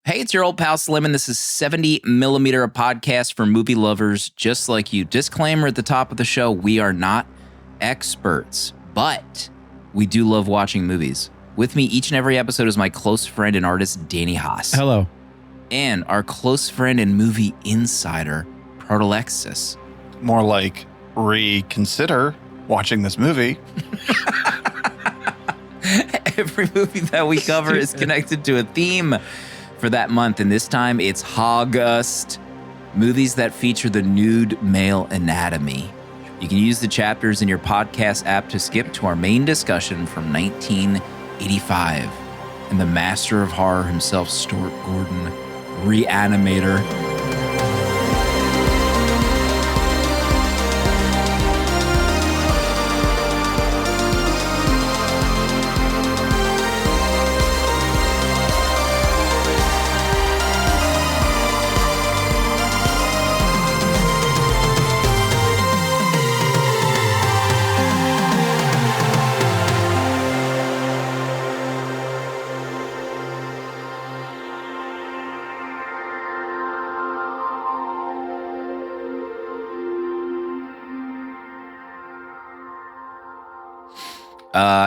Hey, it's your old pal Slim, and this is 70mm, a podcast for movie lovers just like you. Disclaimer at the top of the show, we are not experts, but we do love watching movies. With me each and every episode is my close friend and artist, Danny Haas. Hello. And our close friend and movie insider, Protolexis. More like reconsider watching this movie. Every movie that we cover is connected to a theme for that month, and this time it's August. Movies that feature the nude male anatomy. You can use the chapters in your podcast app to skip to our main discussion from 1985 and the master of horror himself, Stuart Gordon, Re-Animator.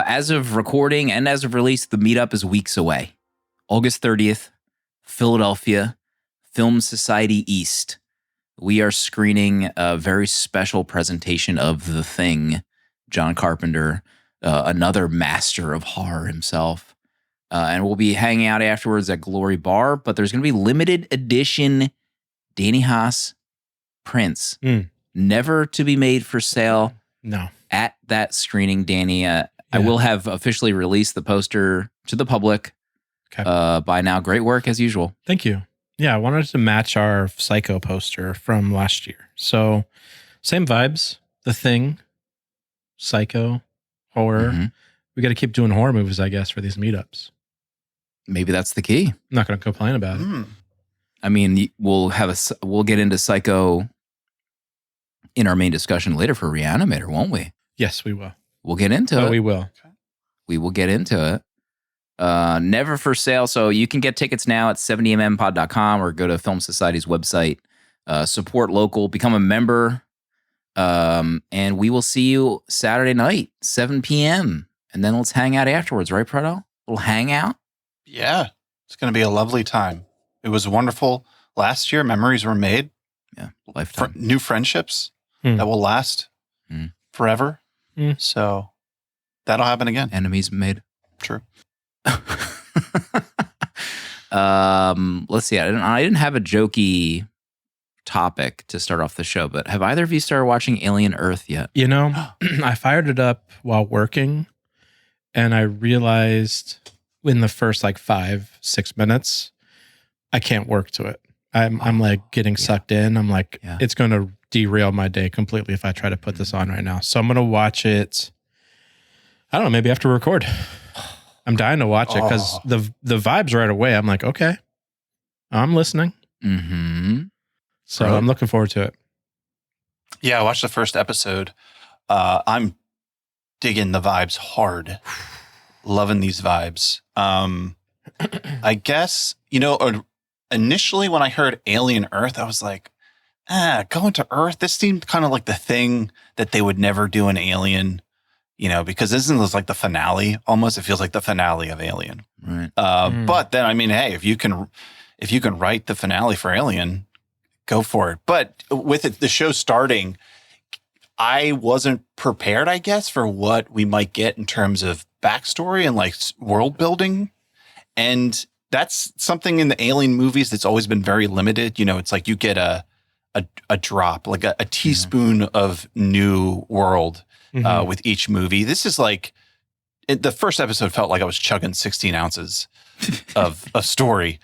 As of recording and as of release, the Meetup is weeks away. August 30th, Philadelphia, Film Society East. We are screening a very special presentation of The Thing, John Carpenter, another master of horror himself. And we'll be hanging out afterwards at Glory Bar, but there's going to be limited edition Danny Haas prints, never to be made for sale. No. At that screening, Danny, I will have officially released the poster to the public by now. Great work as usual. Thank you. Yeah, I wanted to match our Psycho poster from last year. So same vibes, The Thing, Psycho, horror. Mm-hmm. We got to keep doing horror movies, I guess, for these meetups. Maybe that's the key. I'm not going to complain about it. I mean, we'll get into Psycho in our main discussion later for Re-Animator, won't we? Yes, we will. We'll get into it. We will. We will get into it. Never for sale. So you can get tickets now at 70mmpod.com or go to Film Society's website. Support local, become a member. And we will see you Saturday night, 7 p.m. And then let's hang out afterwards, right, Proto? A little hangout? Yeah, it's going to be a lovely time. It was wonderful last year. Memories were made. Yeah, lifetime. New friendships that will last forever. So that'll happen again. Enemies made. True. Let's see. I didn't have a jokey topic to start off the show, but have either of you started watching Alien Earth yet? You know, I fired it up while working, and I realized in the first 5-6 minutes, I can't work to it. I'm like getting sucked in. I'm like, it's going to derail my day completely if I try to put this on right now. So I'm going to watch it. I don't know, maybe after we record. I'm dying to watch it because the vibes right away. I'm like, okay, I'm listening. Mm-hmm. So I'm looking forward to it. Yeah, I watched the first episode. I'm digging the vibes hard. Loving these vibes. I guess, initially when I heard Alien Earth, I was like, going to Earth? This seemed kind of like the thing that they would never do in Alien, because isn't this like the finale? Almost, it feels like the finale of Alien. Right. But then, I mean, hey, if you can write the finale for Alien, go for it. But with the show starting, I wasn't prepared, I guess, for what we might get in terms of backstory and world building. And that's something in the Alien movies that's always been very limited. It's like you get a drop, like a teaspoon of new world with each movie. This is the first episode felt like I was chugging 16 ounces of story,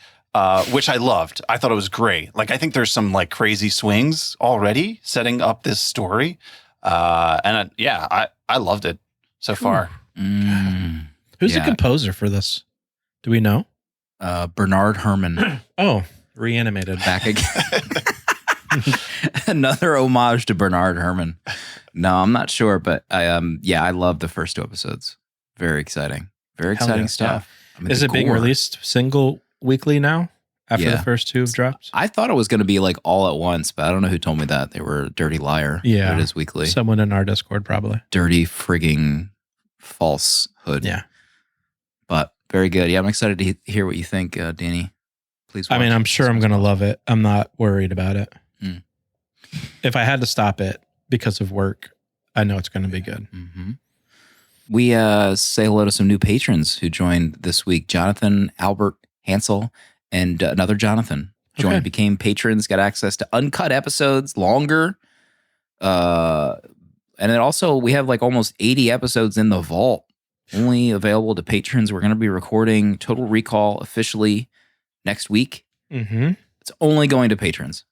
which I loved. I thought it was great. I think there's some crazy swings already setting up this story. And I loved it so far. Who's the composer for this? Do we know? Bernard Herrmann. Oh, Re-Animated. Back again. Another homage to Bernard Herrmann. No, I'm not sure, but I love the first 2 episodes. Very exciting. Very exciting stuff. I mean, is it being released single weekly now after the first two have dropped. I thought it was going to be like all at once, but I don't know who told me that. They were a dirty liar. Yeah. But it is weekly. Someone in our Discord, probably. Dirty frigging falsehood. Yeah. But very good. Yeah, I'm excited to hear what you think, Danny. Please watch. I mean, I'm sure I'm going to love it. I'm not worried about it. Mm. If I had to stop it because of work, I know it's going to be good. Mm-hmm. We say hello to some new patrons who joined this week. Jonathan, Albert, Hansel, and another Jonathan joined, became patrons, got access to uncut episodes, longer. And then also we have like almost 80 episodes in the vault, only available to patrons. We're going to be recording Total Recall officially next week. Mm-hmm. It's only going to patrons.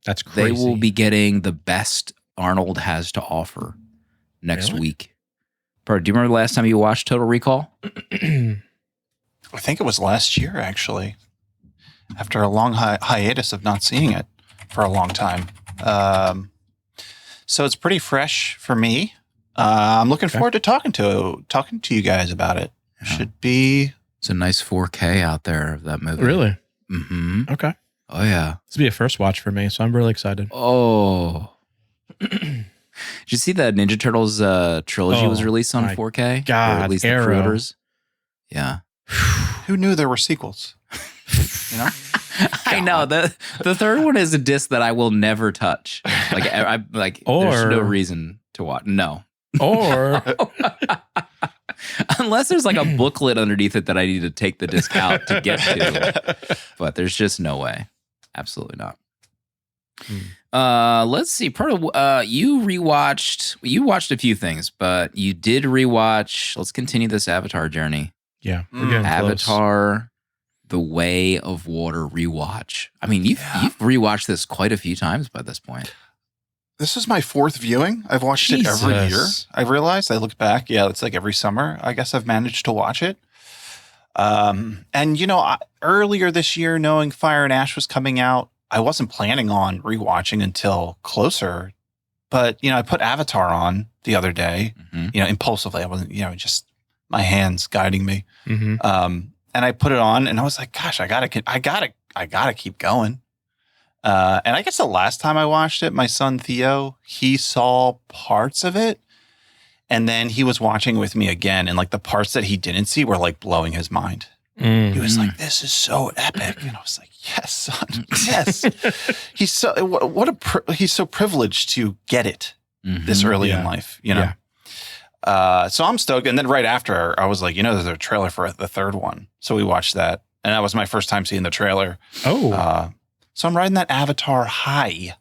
That's crazy. They will be getting the best Arnold has to offer next week. Bro, do you remember the last time you watched Total Recall? I think it was last year, actually, after a long hiatus of not seeing it for a long time. So it's pretty fresh for me. I'm looking forward to talking to you guys about it. Yeah. Should be. It's a nice 4K out there of that movie. Really? Mm-hmm. Okay. Oh, yeah. This will be a first watch for me, so I'm really excited. Oh. Did you see that Ninja Turtles trilogy was released on 4K? God, or at least the pre-orders? Yeah. Who knew there were sequels? You know? I know. The third one is a disc that I will never touch. There's no reason to watch. No. Or unless there's like a booklet underneath it that I need to take the disc out to get to. But there's just no way. Absolutely not. Let's see. You watched a few things, but you did rewatch. Let's continue this Avatar journey. Yeah. We're getting Avatar, close. The Way of Water rewatch. I mean, you've rewatched this quite a few times by this point. This is my fourth viewing. I've watched it every year. I realized. I looked back. Yeah, it's like every summer. I guess I've managed to watch it. And earlier this year, knowing Fire and Ash was coming out, I wasn't planning on rewatching until closer. But I put Avatar on the other day. Mm-hmm. Impulsively. I wasn't. Just my hands guiding me. Mm-hmm. And I put it on, and I was like, "Gosh, I gotta keep going." And I guess the last time I watched it, my son Theo, he saw parts of it, and then he was watching with me again, and like the parts that he didn't see were like blowing his mind. Mm-hmm. He was like, "This is so epic," and I was like, "Yes, son, yes." He's so privileged to get it this early in life, Yeah. So I'm stoked. And then right after, I was like, there's a trailer for the third one, so we watched that, and that was my first time seeing the trailer. Oh. So I'm riding that Avatar high.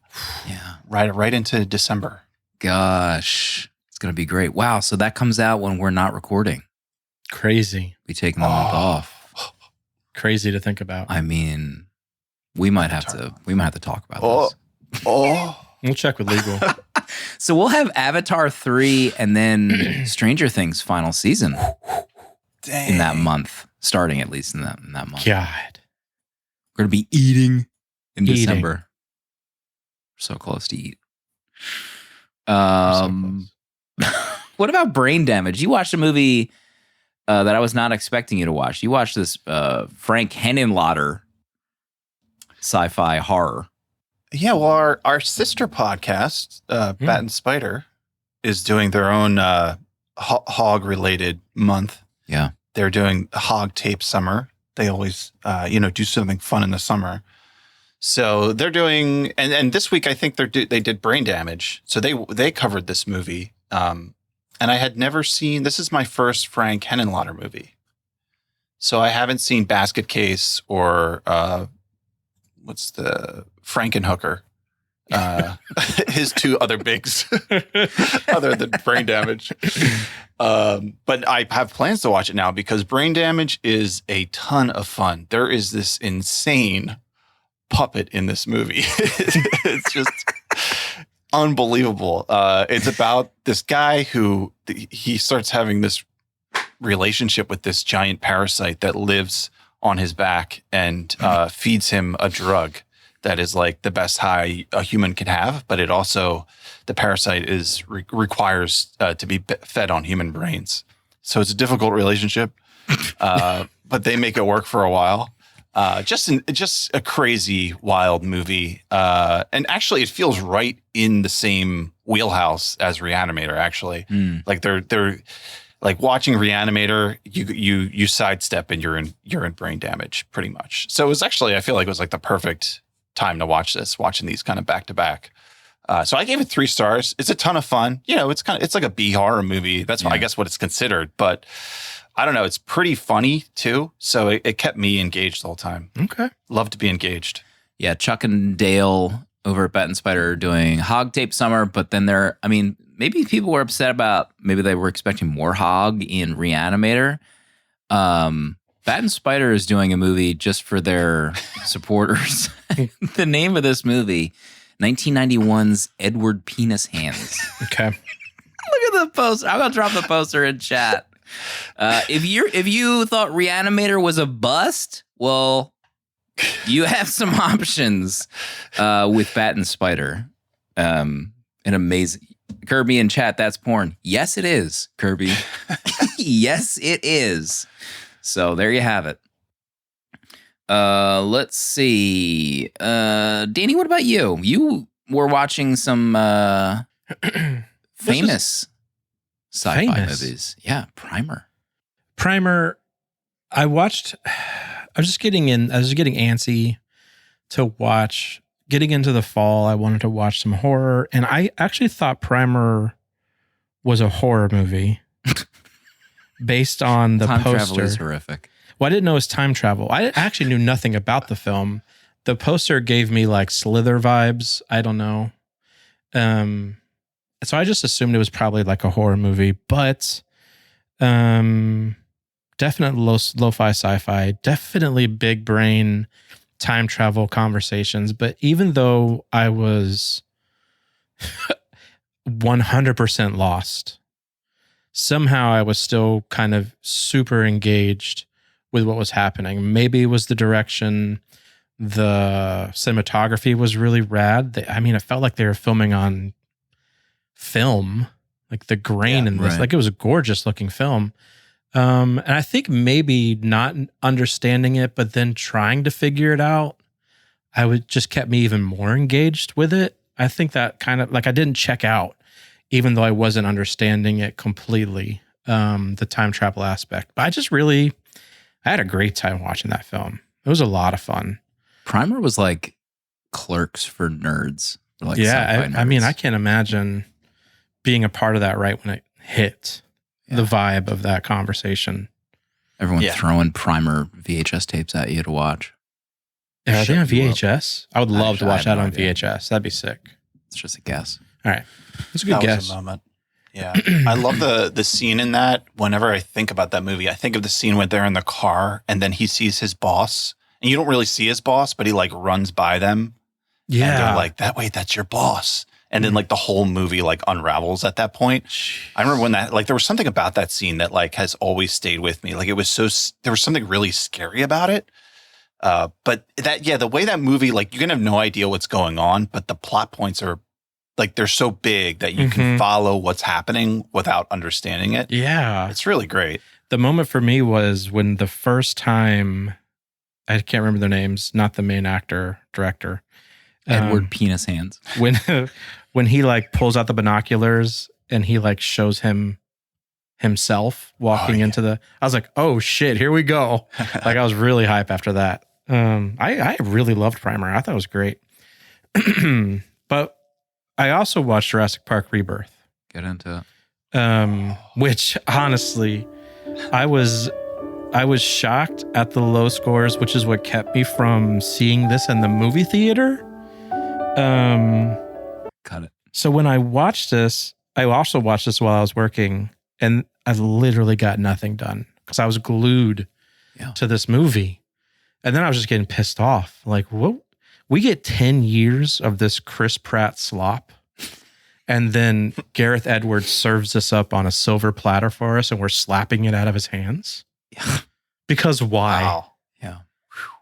Yeah. Right into December. Gosh, it's going to be great. Wow. So that comes out when we're not recording. Crazy. We taking the month off. Crazy to think about. I mean, we might have to talk about this. We'll check with legal. So we'll have Avatar 3 and then Stranger Things final season in that month, starting at least in that month. God. We're going to be eating in December. We're so close to eat. What about Brain Damage? You watched a movie that I was not expecting you to watch. You watched this Frank Henenlotter sci-fi horror. Yeah, well, our sister podcast, Bat and Spider, is doing their own hog-related month. Yeah. They're doing Hog Tape Summer. They always, do something fun in the summer. So they're doing, and this week I think they did Brain Damage. So they covered this movie. And I had never seen, this is my first Frank Henenlotter movie. So I haven't seen Basket Case or what's the Frankenhooker, his two other bigs other than Brain Damage. But I have plans to watch it now because Brain Damage is a ton of fun. There is this insane puppet in this movie. It's just unbelievable. It's about this guy who he starts having this relationship with this giant parasite that lives on his back and feeds him a drug that is like the best high a human can have, but it also, the parasite requires to be fed on human brains. So it's a difficult relationship, but they make it work for a while. Just a crazy, wild movie. And actually, it feels right in the same wheelhouse as Re-Animator. Actually, like they're like watching Re-Animator, you sidestep and you're in brain damage pretty much. So it was actually, I feel like it was like the perfect time to watch this, watching these kind of back to back. So I gave it 3 stars. It's a ton of fun. You know, it's like a B horror movie. That's I guess what it's considered, but I don't know. It's pretty funny too. So it kept me engaged the whole time. Okay. Love to be engaged. Yeah. Chuck and Dale over at Bat and Spider are doing Hog Tape Summer, but then maybe people were upset about, maybe they were expecting more Hog in Re-Animator. Bat and Spider is doing a movie just for their supporters. The name of this movie, 1991's Edward Penis Hands. Okay. Look at the poster. I'm gonna drop the poster in chat. If you thought Re-Animator was a bust, well, you have some options with Bat and Spider. An amazing Kirby in chat. That's porn. Yes, it is, Kirby. Yes, it is. So there you have it. Let's see. Danny, what about you? You were watching some famous sci-fi movies. Yeah, Primer. I was getting antsy to watch. Getting into the fall, I wanted to watch some horror, and I actually thought Primer was a horror movie based on the Time poster. travel is horrific. Well, I didn't know it was time travel. I actually knew nothing about the film. The poster gave me like Slither vibes. I don't know. So I just assumed it was probably like a horror movie, but definite lo-fi sci-fi, definitely big brain time travel conversations. But even though I was 100% lost, somehow I was still kind of super engaged with what was happening. Maybe it was the direction. The cinematography was really rad. It felt like they were filming on film, like the grain in this, right. like it was a gorgeous looking film. And I think maybe not understanding it, but then trying to figure it out, just kept me even more engaged with it. I think that kind of like I didn't check out, even though I wasn't understanding it completely, the time travel aspect. But I had a great time watching that film. It was a lot of fun. Primer was like Clerks for nerds. Like Yeah, I can't imagine being a part of that right when it hit. The vibe of that conversation. Everyone throwing Primer VHS tapes at you to watch. Are they on VHS? I would love to watch that on VHS. That'd be sick. It's just a guess. All right. That's a good guess. Was a moment. Yeah. I love the scene in that. Whenever I think about that movie, I think of the scene where they're in the car and then he sees his boss. And you don't really see his boss, but he like runs by them. Yeah. And they're like, that's your boss. And then like the whole movie like unravels at that point. I remember when that, like there was something about that scene that like has always stayed with me. Like it was there was something really scary about it. But the way that movie, like you can have no idea what's going on, but the plot points are like, they're so big that you can follow what's happening without understanding it. Yeah. It's really great. The moment for me was when the first time, I can't remember their names, not the main director. Edward Penis Hands. When he like pulls out the binoculars and he like shows himself walking into I was like, oh shit, here we go. Like I was really hype after that. I really loved Primer. I thought it was great. But I also watched Jurassic Park Rebirth. Get into it. Which honestly, I was shocked at the low scores, which is what kept me from seeing this in the movie theater. Cut it. So when I watched this, I also watched this while I was working, and I literally got nothing done because I was glued to this movie. And then I was just getting pissed off. Like, what? We get 10 years of this Chris Pratt slop, and then Gareth Edwards serves this up on a silver platter for us, and we're slapping it out of his hands. Yeah. Because why? Wow. Yeah.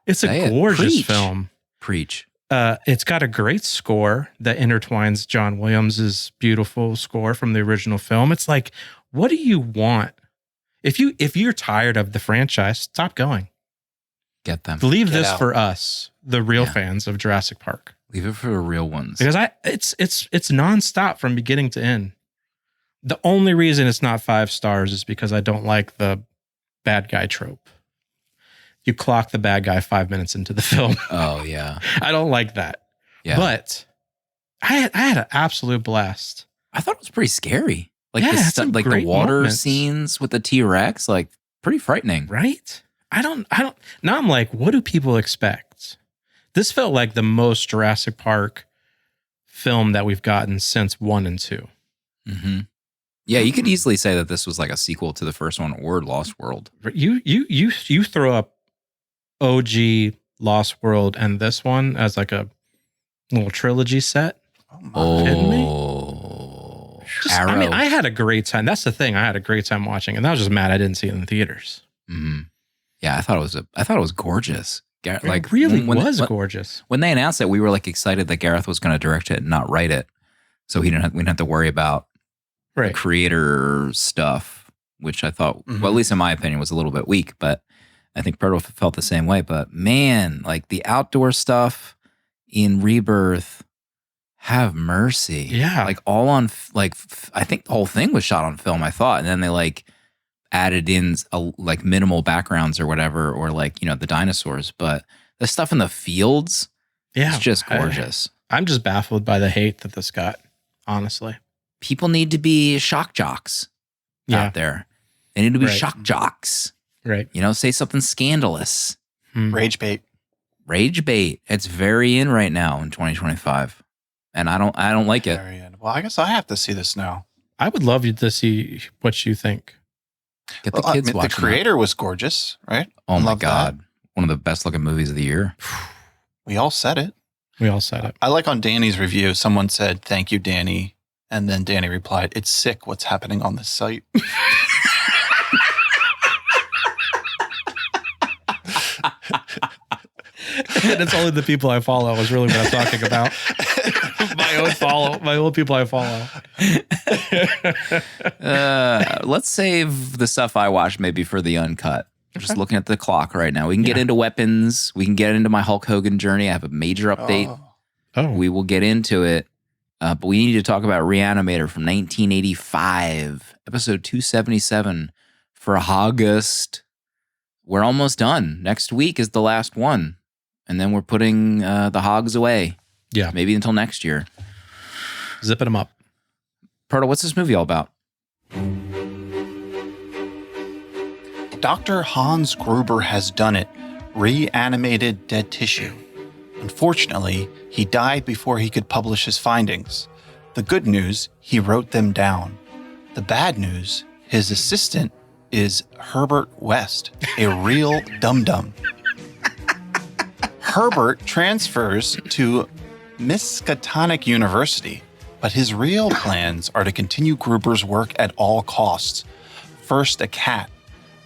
It's a gorgeous film. Preach. It's got a great score that intertwines John Williams' beautiful score from the original film. It's like, what do you want? If you're tired of the franchise, stop going. Get them. Leave Get this out. for us, the real fans of Jurassic Park. Leave it for the real ones. Because it's nonstop from beginning to end. The only reason it's not 5 stars is because I don't like the bad guy trope. You clock the bad guy 5 minutes into the film. Oh, yeah. I don't like that. Yeah. But I had an absolute blast. I thought it was pretty scary. Like Yeah, the it had some like the great water moments. scenes with the T-Rex, like pretty frightening. Right? I don't now I'm like, what do people expect? This felt like the most Jurassic Park film that we've gotten since 1 and 2. Mm-hmm. Yeah, you could easily say that this was like a sequel to the first one or Lost World. You throw up OG Lost World and this one as like a little trilogy set. Kidding me? Arrow. I mean, I had a great time. That's the thing. I had a great time watching, and I was just mad I didn't see it in the theaters. Mm-hmm. Yeah, I thought it was gorgeous. It really was gorgeous. When they announced it, we were like excited that Gareth was going to direct it and not write it, so we didn't have to worry about the creator stuff, which I thought, well, at least in my opinion, was a little bit weak. But I think Proto felt the same way. But man, like the outdoor stuff in Rebirth, have mercy. Yeah, like all on I think the whole thing was shot on film. I thought, and then they like added in like minimal backgrounds or whatever, or like the dinosaurs. But the stuff in the fields, it's just gorgeous. I'm just baffled by the hate that this got. Honestly, people need to be shock jocks out there. They need to be shock jocks. Right. Say something scandalous. Rage bait. Rage bait. It's very in right now in 2025. And I don't like it. Very in. Well, I guess I have to see this now. I would love you to see what you think. Get the kids watching. The creator was gorgeous, right? Oh my God. One of the best looking movies of the year. We all said it. I like on Danny's review, someone said, "Thank you, Danny." And then Danny replied, "It's sick what's happening on this site." And it's only the people I follow is really what I'm talking about. My own people I follow. Let's save the stuff I watched maybe for the uncut. I'm just looking at the clock right now. We can get into weapons. We can get into my Hulk Hogan journey. I have a major update. Oh. We will get into it. But we need to talk about Re-Animator from 1985, episode 277 for August. We're almost done. Next week is the last one. And then we're putting the hogs away. Yeah. Maybe until next year. Zipping them up. Proto, what's this movie all about? Dr. Hans Gruber has done it. Reanimated dead tissue. Unfortunately, he died before he could publish his findings. The good news, he wrote them down. The bad news, his assistant is Herbert West, a real dum-dum. Herbert transfers to Miskatonic University, but his real plans are to continue Gruber's work at all costs. First a cat,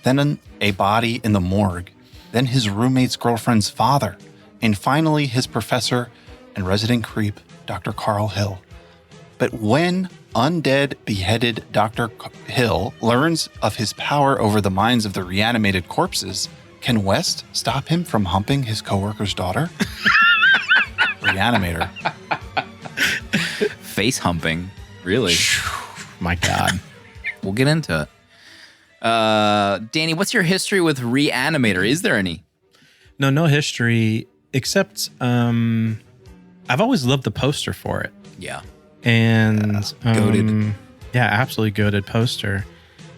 then a body in the morgue, then his roommate's girlfriend's father, and finally his professor and resident creep, Dr. Carl Hill. But when undead, beheaded Dr. Hill learns of his power over the minds of the reanimated corpses, can West stop him from humping his coworker's daughter? Re-Animator. Face humping. Really? My God. We'll get into it. Danny, what's your history with Re-Animator? Is there any? No history, except I've always loved the poster for it. Yeah. And goated. Yeah, absolutely goated poster.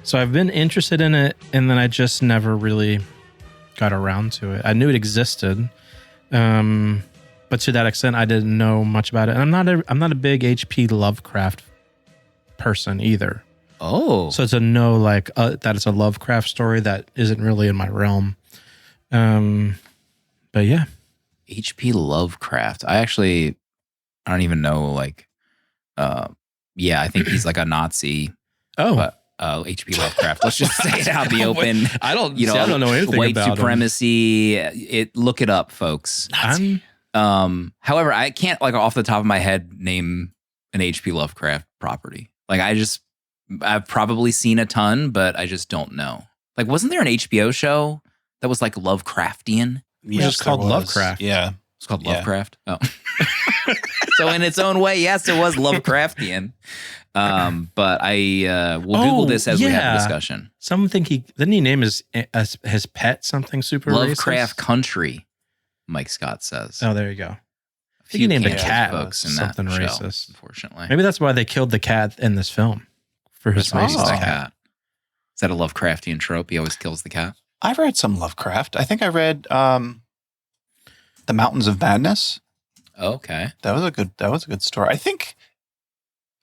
So I've been interested in it, and then I just never really got around to it. I knew it existed, but to that extent, I didn't know much about it. And I'm not a big H.P. Lovecraft person either. Oh, so to know that it's a Lovecraft story that isn't really in my realm. But yeah, H.P. Lovecraft. I don't even know. I think he's like a Nazi. Oh. But, H.P. Lovecraft. Let's just say it out in the open. I don't know anything white about supremacy. Look it up, folks. However, I can't off the top of my head name an H.P. Lovecraft property. I've probably seen a ton, but I just don't know. Wasn't there an HBO show that was Lovecraftian? Just there called was. Lovecraft. Yeah. It's called Yeah. Lovecraft. Oh. So in its own way, yes, it was Lovecraftian. But I will Google this as we have a discussion. Someone think didn't he name his pet something super Lovecraft racist? Country, Mike Scott says. Oh, there you go. A think he named a Kansas cat folks in something that show, racist. unfortunately. Maybe that's why they killed the cat in this film for his What's wrong with racist that cat. Is that a Lovecraftian trope? He always kills the cat. I've read some Lovecraft. I think I read The Mountains of Madness. Okay. That was a good story. I think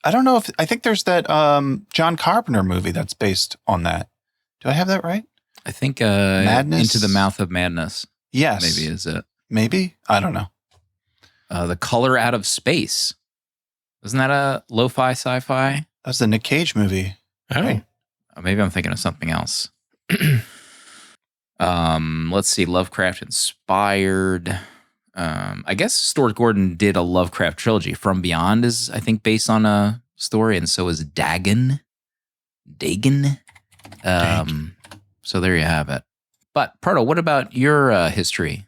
there's that John Carpenter movie that's based on that. Do I have that right? I think Madness? Into the Mouth of Madness. Yes. Maybe is it. Maybe? I don't know. The Color Out of Space. Isn't that a lo-fi sci-fi? That's the Nick Cage movie. Oh. Right. Maybe I'm thinking of something else. Let's see. Lovecraft inspired. I guess Stuart Gordon did a Lovecraft trilogy. From Beyond is, I think, based on a story, and so is Dagon. So there you have it. But Pardo, what about your history?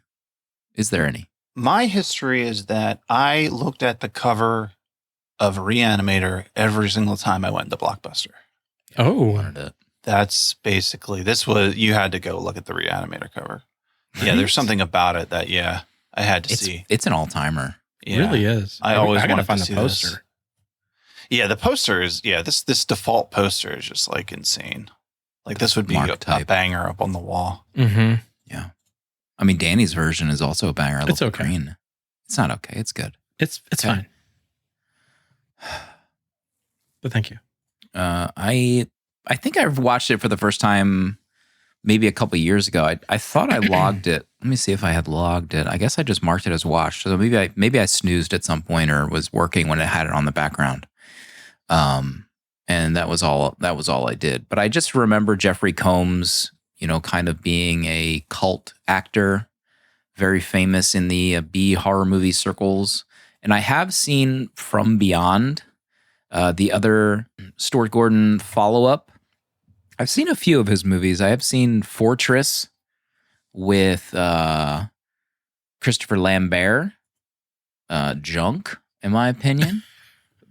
Is there any? My history is that I looked at the cover of Re-Animator every single time I went to Blockbuster. Oh. Wanted it. That's basically, you had to go look at the Re-Animator cover. Yeah, Right? there's something about it that, I had to see. It's an all-timer. It really is. I always gotta wanted find to the see poster. this. Yeah, the poster is, this default poster is just like insane. Like this would be Mark a type. banger up on the wall. Mm-hmm. Yeah. I mean, Danny's version is also a banger. I love It's the okay. green. It's not okay. It's good. It's Okay. fine. But thank you. I think I've watched it for the first time maybe a couple years ago. I thought I logged it. Let me see if I had logged it. I guess I just marked it as watched. So maybe I snoozed at some point or was working when it had it on the background. And that was all I did. But I just remember Jeffrey Combs, kind of being a cult actor, very famous in the B horror movie circles. And I have seen From Beyond, the other Stuart Gordon follow-up. I've seen a few of his movies. I have seen Fortress with Christopher Lambert, junk, in my opinion.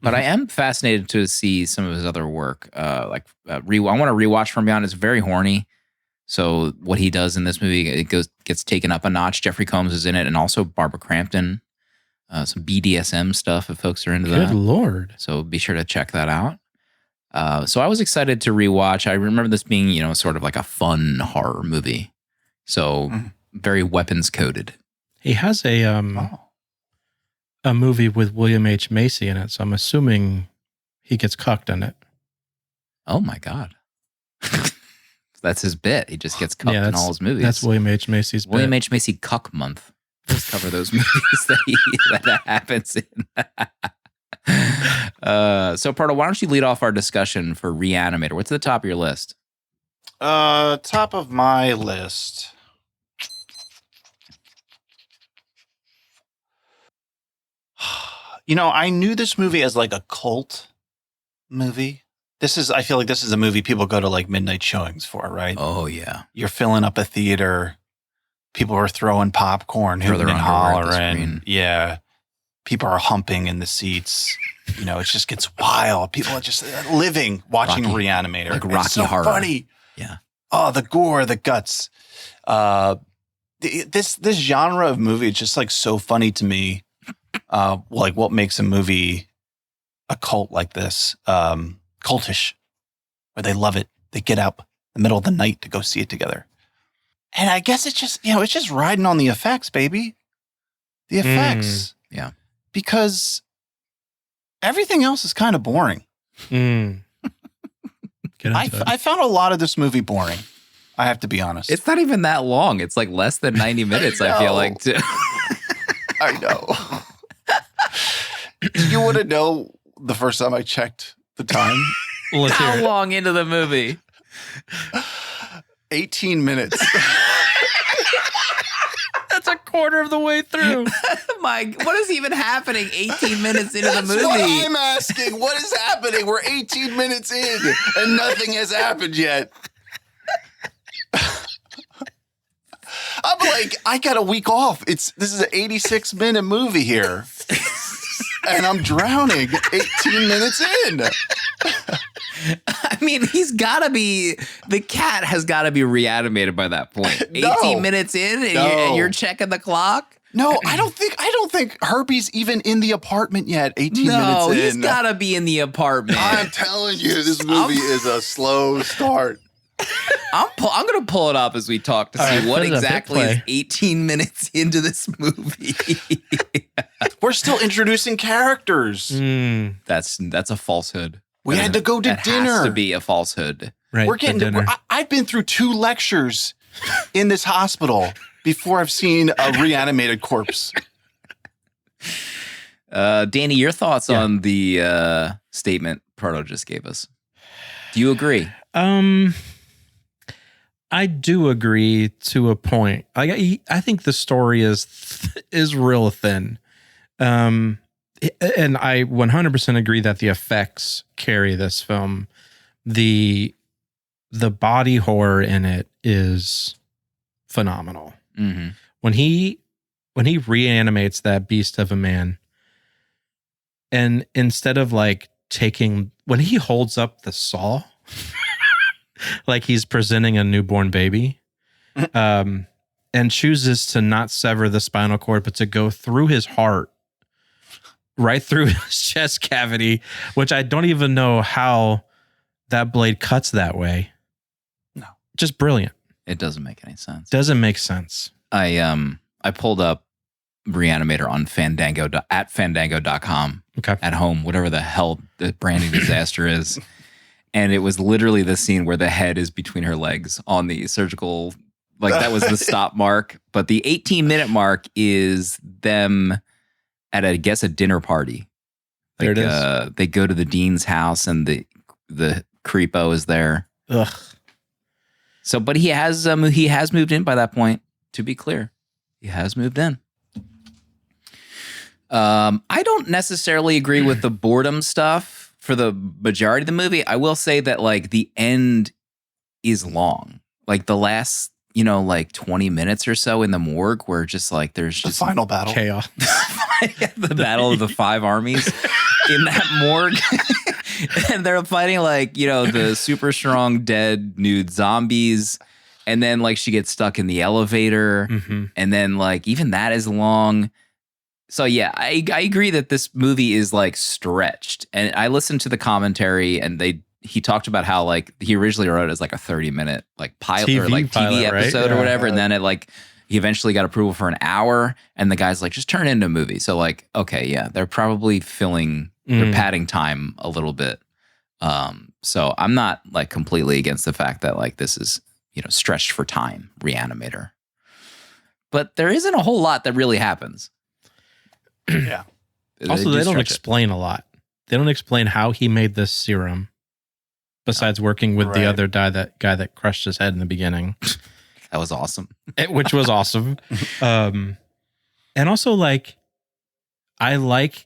But I am fascinated to see some of his other work. I want to rewatch From Beyond. It's very horny. So what he does in this movie, gets taken up a notch. Jeffrey Combs is in it, and also Barbara Crampton. Some BDSM stuff if folks are into that. Good Lord. So be sure to check that out. So I was excited to rewatch. I remember this being, sort of like a fun horror movie. So very weapons coded. He has a movie with William H. Macy in it, so I'm assuming he gets cucked in it. Oh my God. That's his bit. He just gets cucked in all his movies. That's William H. Macy's bit. William H. Macy Cuck Month. Let's cover those movies that happens in. So Pardo, why don't you lead off our discussion for Re-Animator? What's at the top of your list? Top of my list. I knew this movie as like a cult movie. I feel like this is a movie people go to like midnight showings for, right? Oh yeah. You're filling up a theater. People are throwing popcorn, hooting and hollering. Yeah. People are humping in the seats. It just gets wild. People are just living, watching Re-Animator. Like Rocky it's so Horror. Funny. Yeah. Oh, the gore, the guts. This genre of movie is just like so funny to me. Like what makes a movie a cult like this, cultish, where they love it. They get up in the middle of the night to go see it together. And I guess it's just, it's just riding on the effects, baby. The effects. Yeah. Because everything else is kind of boring. Get into it. I found a lot of this movie boring. I have to be honest. It's not even that long. It's like less than 90 minutes, I feel like. I know. You want to know the first time I checked the time? Let's hear How it. long into the movie? 18 minutes. That's a quarter of the way through. What is even happening 18 minutes into the movie? That's what I'm asking. What is happening? We're 18 minutes in and nothing has happened yet. I'm like, I got a week off. This is an 86-minute movie here. And I'm drowning 18 minutes in. I mean, the cat has got to be reanimated by that point. 18 minutes in and you're checking the clock? No, I don't think Herbie's even in the apartment yet. 18 minutes in. No, he's got to be in the apartment. I'm telling you, this movie is a slow start. I'm going to pull it up as we talk to see what exactly is play. 18 minutes into this movie. We're still introducing characters. That's a falsehood. We had to go to dinner. Has to be a falsehood. Right. We're getting dinner. I've been through 2 lectures in this hospital before I've seen a reanimated corpse. Danny, your thoughts on the statement Proto just gave us? Do you agree? I do agree to a point. I think the story is real thin. And I 100% agree that the effects carry this film. The body horror in it is phenomenal. Mm-hmm. When he reanimates that beast of a man, and instead of like when he holds up the saw, like he's presenting a newborn baby, and chooses to not sever the spinal cord, but to go through his heart, right through his chest cavity, which I don't even know how that blade cuts that way. No. Just brilliant. It doesn't make any sense. Doesn't make sense. I pulled up Re-Animator on fandango.com Okay. at home, whatever the hell the branding disaster is. And it was literally the scene where the head is between her legs on the surgical, like that was the stop mark. But the 18-minute mark is them at, I guess, a dinner party. There it is. They go to the dean's house and the creepo is there. Ugh. So, but he has moved in by that point, to be clear. He has moved in. I don't necessarily agree with the boredom stuff for the majority of the movie. I will say that like the end is long. Like the last, like 20 minutes or so in the morgue where just like there's just the final battle. Chaos. The battle of the 5 armies in that morgue. And they're fighting like, the super strong dead nude zombies. And then like she gets stuck in the elevator. Mm-hmm. And then like even that is long. So yeah, I agree that this movie is like stretched. And I listened to the commentary and he talked about how like he originally wrote it as like a 30-minute like pilot TV or like TV pilot, episode right? or whatever. And then it like he eventually got approval for an hour and the guy's like, just turn it into a movie. So like, okay, yeah, they're probably they're padding time a little bit. So I'm not like completely against the fact that like this is, stretched for time, Re-Animator. But there isn't a whole lot that really happens. Yeah. Also, they don't explain a lot. They don't explain how he made this serum, besides working with the other guy that crushed his head in the beginning. That was awesome. Which was awesome. And also, like, I liked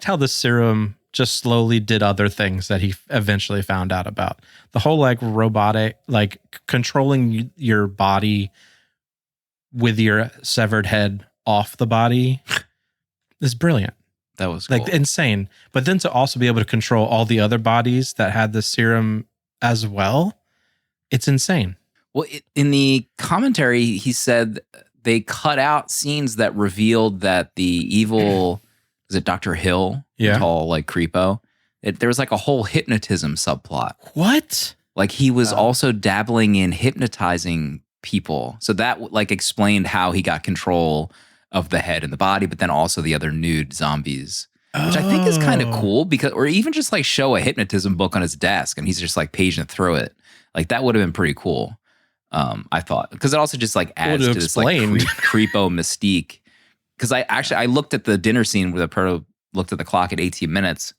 how the serum just slowly did other things that he eventually found out about. The whole like robotic, like controlling your body with your severed head off the body is brilliant. That was cool. Like insane. But then to also be able to control all the other bodies that had the serum as well, it's insane. Well, in the commentary, he said they cut out scenes that revealed that the evil, is it Dr. Hill? Yeah. Tall, like creepo. There was like a whole hypnotism subplot. What? Like he was also dabbling in hypnotizing people. So that like explained how he got control of the head and the body, but then also the other nude zombies, which I think is kind of cool because, or even just like show a hypnotism book on his desk and he's just like paging through it. Like that would have been pretty cool. I thought, because it also just like adds to this like creepo mystique. Because I looked at the dinner scene where the Proto looked at the clock at 18 minutes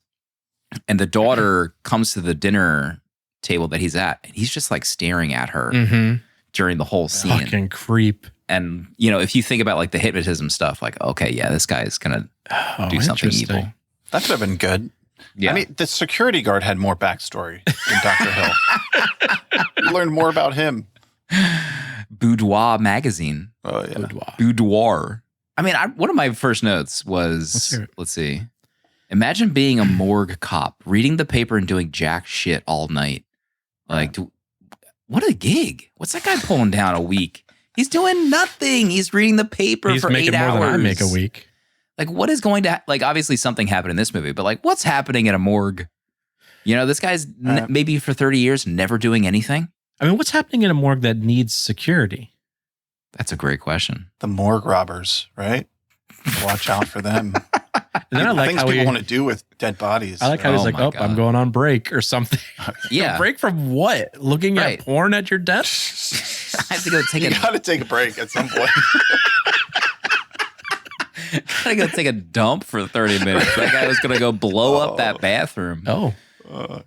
and the daughter comes to the dinner table that he's at and he's just like staring at her during the whole scene. Fucking creep. And, if you think about like the hypnotism stuff, like, okay, yeah, this guy is going to do something evil. That could have been good. Yeah. I mean, the security guard had more backstory than Dr. Hill. You learned more about him. Boudoir magazine. Oh yeah. Boudoir. I mean, one of my first notes was, let's see. Imagine being a morgue cop, reading the paper and doing jack shit all night. Like, what a gig. What's that guy pulling down a week? He's doing nothing. He's reading the paper for 8 hours. He's making more than I make a week. Like, what is going to, like, obviously something happened in this movie, but like, what's happening at a morgue? You know, this guy's maybe for 30 years never doing anything. I mean, what's happening in a morgue that needs security? That's a great question. The morgue robbers, right? Watch out for them. And then I like things how people want to do with dead bodies. I like how he's like, God. I'm going on break or something. Yeah. Break from what? Looking at porn at your desk? I have to go take You got to take a break at some point. Gotta go take a dump for 30 minutes. That guy was going to go blow up that bathroom. Oh.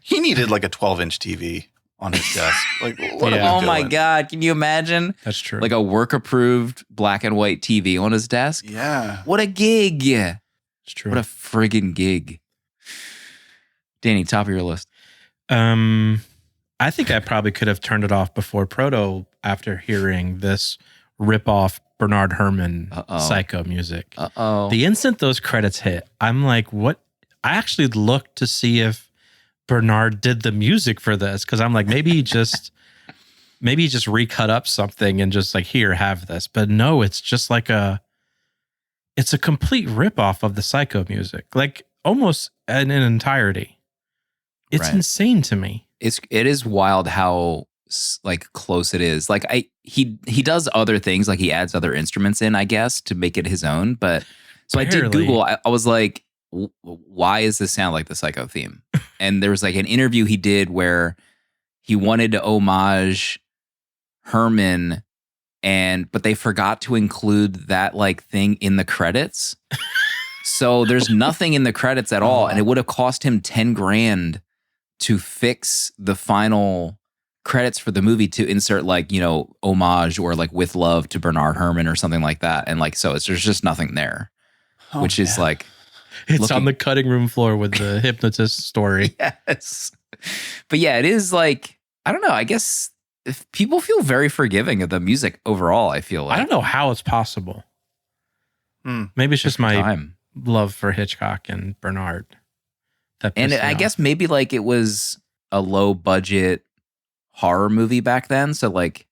He needed like a 12-inch TV on his desk. Like, what are we Oh my doing? God. Can you imagine? That's true. Like a work-approved black and white TV on his desk? Yeah. What a gig. It's true. What a friggin' gig. Danny, top of your list. I think I probably could have turned it off before Proto after hearing this rip-off Bernard Herrmann Psycho music. The instant those credits hit, I'm like, what? I actually looked to see if Bernard did the music for this, because I'm like, maybe he just recut up something and just like, here, have this. But no, it's just like it's a complete ripoff of the Psycho music, like almost in an entirety. It's insane to me. It is wild how like close it is. Like he does other things, like he adds other instruments in, I guess, to make it his own. But so I did Google. I was like, why does this sound like the Psycho theme? And there was like an interview he did where he wanted to homage Herman, but they forgot to include that like thing in the credits. So there's nothing in the credits at all, and it would have cost him $10,000 to fix the final credits for the movie to insert like, you know, homage or like with love to Bernard Herrmann or something like that. And like, so there's just nothing there, which is like, it's on the cutting room floor with the hypnotist story. Yes. But yeah, it is like, I don't know. I guess if people feel very forgiving of the music overall, I feel like. I don't know how it's possible. Maybe it's just my love for Hitchcock and Bernard. I guess maybe like it was a low budget horror movie back then. So like,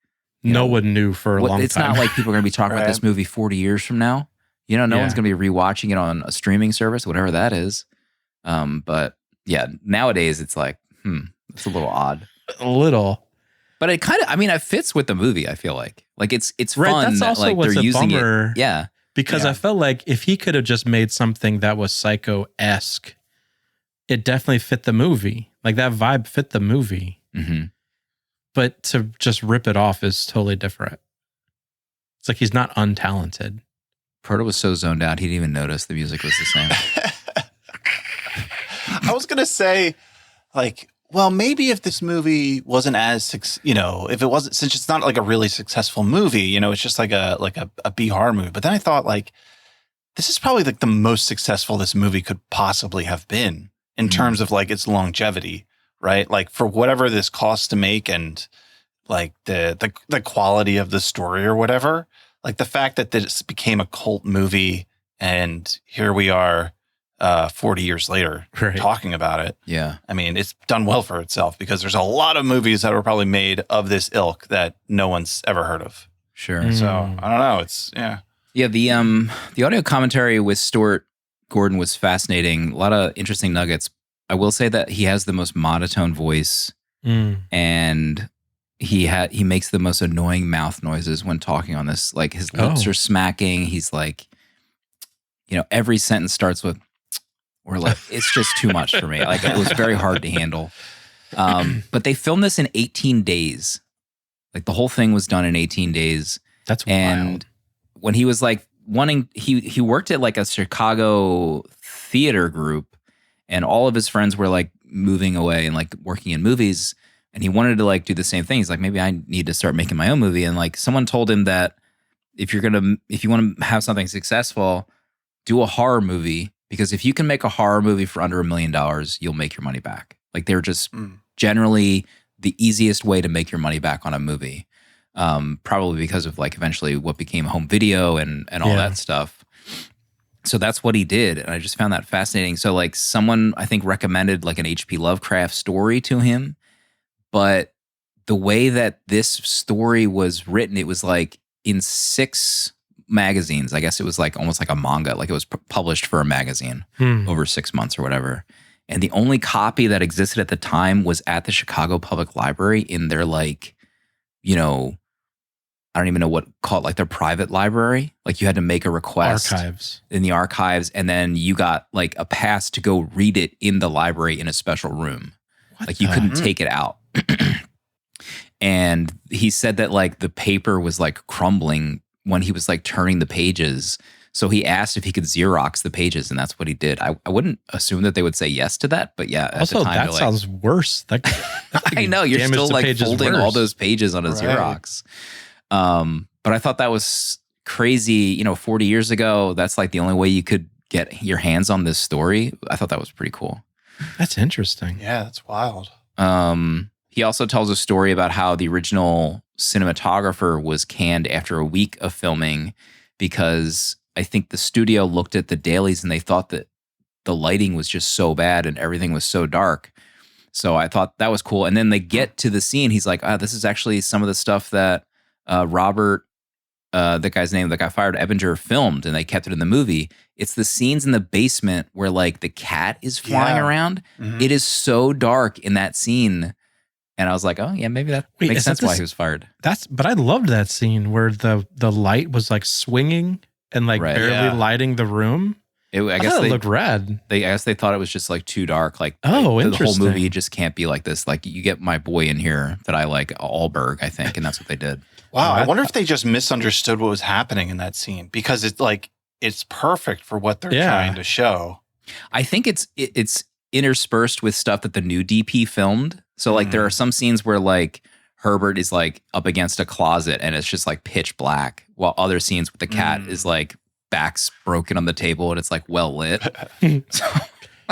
no one knew for a long time. It's not like people are going to be talking about this movie 40 years from now. You know, no one's going to be rewatching it on a streaming service, whatever that is. But yeah, nowadays it's like, it's a little odd. A little. But it kind of, I mean, it fits with the movie, I feel like. Like it's fun. That's also like what's they're a using bummer. It. Yeah. Because I felt like if he could have just made something that was Psycho-esque, it definitely fit the movie. Like that vibe fit the movie. Mm-hmm. But to just rip it off is totally different. It's like he's not untalented. Proto was so zoned out, he didn't even notice the music was the same. I was going to say, like, well, maybe if this movie wasn't as, you know, if it wasn't, since it's not like a really successful movie, you know, it's just like a B horror movie. But then I thought, like, this is probably like the most successful this movie could possibly have been in terms of like its longevity, right? Like for whatever this costs to make and like the quality of the story or whatever, like the fact that this became a cult movie and here we are 40 years later talking about it. Yeah. I mean, it's done well for itself because there's a lot of movies that were probably made of this ilk that no one's ever heard of. Sure. So I don't know. It's Yeah, the audio commentary with Stuart Gordon was fascinating. A lot of interesting nuggets. I will say that he has the most monotone voice, and he makes the most annoying mouth noises when talking on this. Like his lips are smacking. He's like, you know, every sentence starts with, or like it's just too much for me. Like it was very hard to handle. But they filmed this in 18 days. Like the whole thing was done in 18 days. That's and wild. When he was like wanting, he worked at like a Chicago theater group, and all of his friends were like moving away and like working in movies, and he wanted to like do the same thing. He's like, maybe I need to start making my own movie. And like someone told him that if you want to have something successful, do a horror movie, because if you can make a horror movie for under $1 million, you'll make your money back. Like they're just generally the easiest way to make your money back on a movie. probably because of like eventually what became home video and all Yeah. that stuff. So that's what he did, and I just found that fascinating. So like someone I think recommended like an H.P. Lovecraft story to him, but the way that this story was written, it was like in 6 magazines. I guess it was like almost like a manga, like it was published for a magazine over 6 months or whatever. And the only copy that existed at the time was at the Chicago Public Library in their like, you know, I don't even know what called like their private library. Like you had to make a request Archives. in the archives, and then you got like a pass to go read it in the library in a special room. Like you couldn't take it out. And he said that like the paper was like crumbling when he was like turning the pages. So he asked if he could Xerox the pages, and that's what he did. I wouldn't assume that they would say yes to that, but yeah. At Also, the time, that they're like, sounds worse. That I know, you're damage still the like pages folding worse. all those pages on a Right. Xerox. But I thought that was crazy. You know, 40 years ago, that's like the only way you could get your hands on this story. I thought that was pretty cool. That's interesting. Yeah, that's wild. He also tells a story about how the original cinematographer was canned after a week of filming because I think the studio looked at the dailies and they thought that the lighting was just so bad and everything was so dark. So I thought that was cool. And then they get to the scene. He's like, this is actually some of the stuff that Robert, the guy's name that got fired, Ebinger, filmed, and they kept it in the movie. It's the scenes in the basement where like the cat is flying around. It is so dark in that scene. And I was like, oh yeah, maybe that makes is that sense why he was fired. But I loved that scene where the light was like swinging and like Right. barely lighting the room. I guess guess it looked rad. I guess they thought it was just like too dark. Like, Oh, the whole interesting. movie just can't be like this. Like, you get my boy in here that I like, Allberg, I think, and that's what they did. Wow, I wonder if they just misunderstood what was happening in that scene because it's like it's perfect for what they're trying to show. I think it's interspersed with stuff that the new DP filmed. So like there are some scenes where like Herbert is like up against a closet and it's just like pitch black, while other scenes with the cat is like back's broken on the table and it's like well lit. So,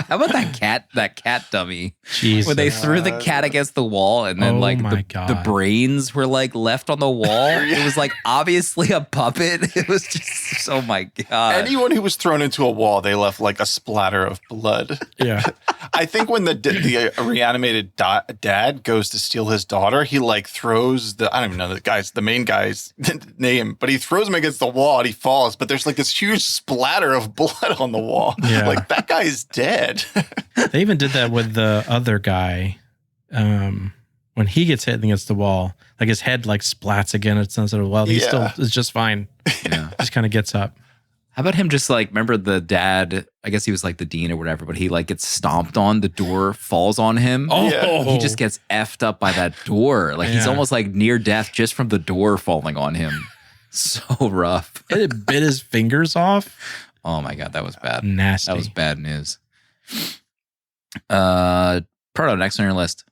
how about that cat dummy? Jesus. When they threw the cat against the wall and then like the brains were like left on the wall. It was like obviously a puppet. It was just, oh my God. Anyone who was thrown into a wall, they left like a splatter of blood. Yeah. I think when the reanimated dad goes to steal his daughter, he like throws I don't even know the main guy's name, but he throws him against the wall and he falls. But there's like this huge splatter of blood on the wall. Yeah. Like that guy is dead. They even did that with the other guy. When he gets hit against the wall, like his head like splats again. It's not sort of well. He still is just fine. Yeah. Just kind of gets up. How about him just like, remember the dad, I guess he was like the dean or whatever, but he like gets stomped on, the door falls on him. Oh. He just gets effed up by that door. Like he's almost like near death just from the door falling on him. So rough. It bit his fingers off. Oh my God, that was bad. Nasty. That was bad news. Proto, next on your list.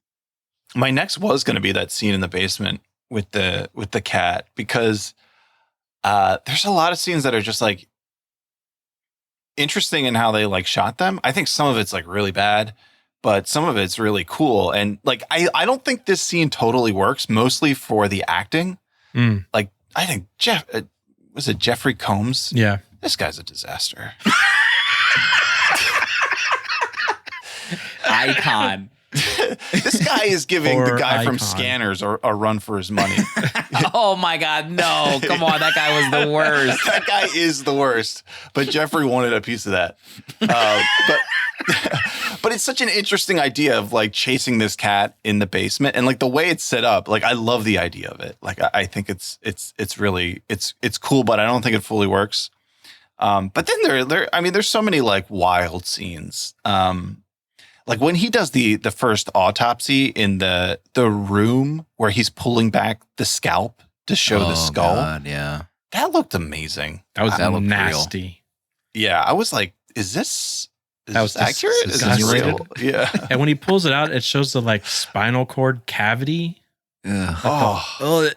My next was going to be that scene in the basement with the cat because there's a lot of scenes that are just like interesting in how they like shot them. I think some of it's like really bad, but some of it's really cool. And like I don't think this scene totally works, mostly for the acting. Like I think was it Jeffrey Combs? Yeah. This guy's a disaster. Icon. This guy is giving the Poor guy from icon. Scanners a run for his money. Oh my God, no. Come on, that guy was the worst. That guy is the worst. But Jeffrey wanted a piece of that. But it's such an interesting idea of like chasing this cat in the basement and like the way it's set up. Like I love the idea of it. Like I think it's really cool, but I don't think it fully works. But then there's so many like wild scenes. Like when he does the first autopsy in the room where he's pulling back the scalp to show the skull. God, yeah. That looked amazing. That was That looked nasty. Yeah, I was like, is this accurate? Is this disgusting. real? Yeah. And when he pulls it out, it shows the like spinal cord cavity. Oh,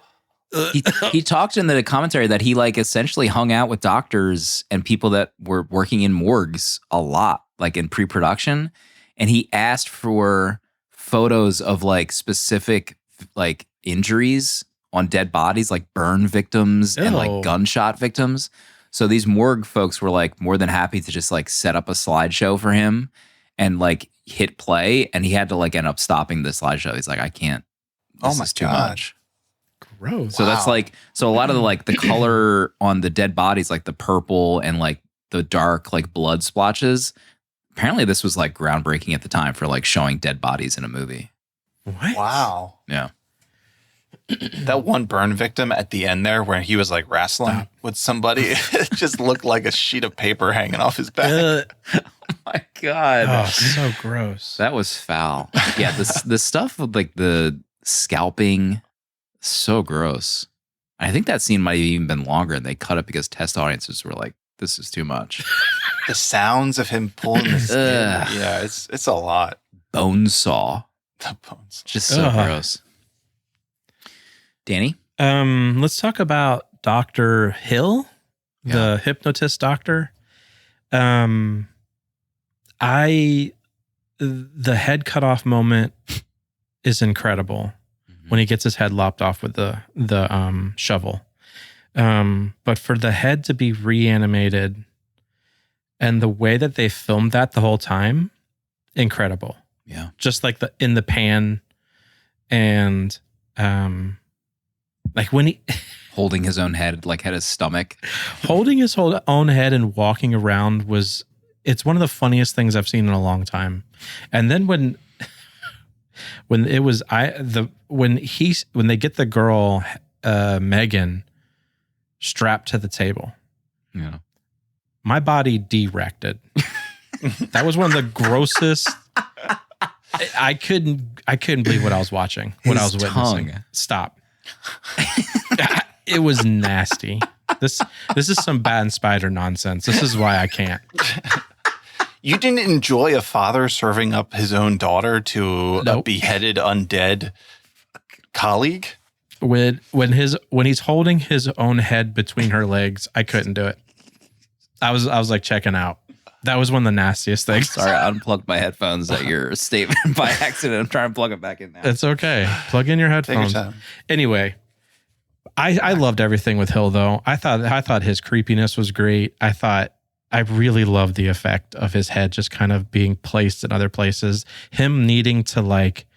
He talked in the commentary that he like essentially hung out with doctors and people that were working in morgues a lot, like in pre-production. And he asked for photos of like specific like injuries on dead bodies, like burn victims and Ew. like gunshot victims. So these morgue folks were like more than happy to just like set up a slideshow for him and like hit play. And he had to like end up stopping the slideshow. He's like, I can't. This is too much. Gross. So that's like, so a lot of the like the color on the dead bodies, like the purple and like the dark like blood splotches. Apparently this was like groundbreaking at the time for like showing dead bodies in a movie. What? Wow. Yeah. That one burn victim at the end there where he was like wrestling with somebody, it just looked like a sheet of paper hanging off his back. Oh my God. Oh, so gross. That was foul. Yeah, the stuff with like the scalping, so gross. I think that scene might have even been longer and they cut it because test audiences were like, this is too much. The sounds of him pulling the skin. Yeah, it's a lot. Bone saw. The bones. Just so gross. Danny? Let's talk about Dr. Hill, the hypnotist doctor. The head cut off moment is incredible when he gets his head lopped off with the shovel. But for the head to be reanimated and the way that they filmed that the whole time, incredible. Yeah. Just like in the pan and like when he holding his own head, like had his stomach. Holding his own head and walking around it's one of the funniest things I've seen in a long time. And then when they get the girl Megan strapped to the table. Yeah. My body directed. That was one of the grossest. I couldn't believe what I was watching. What I was witnessing. Tongue. Stop. It was nasty. This is some bad and spider nonsense. This is why I can't. You didn't enjoy a father serving up his own daughter to a beheaded undead colleague? When he's holding his own head between her legs, I couldn't do it. I was like checking out. That was one of the nastiest things. Sorry, I unplugged my headphones at your statement by accident. I'm trying to plug it back in now. It's okay. Plug in your headphones. Take your time. Anyway, I loved everything with Hill though. I thought his creepiness was great. I really loved the effect of his head just kind of being placed in other places. Him needing to like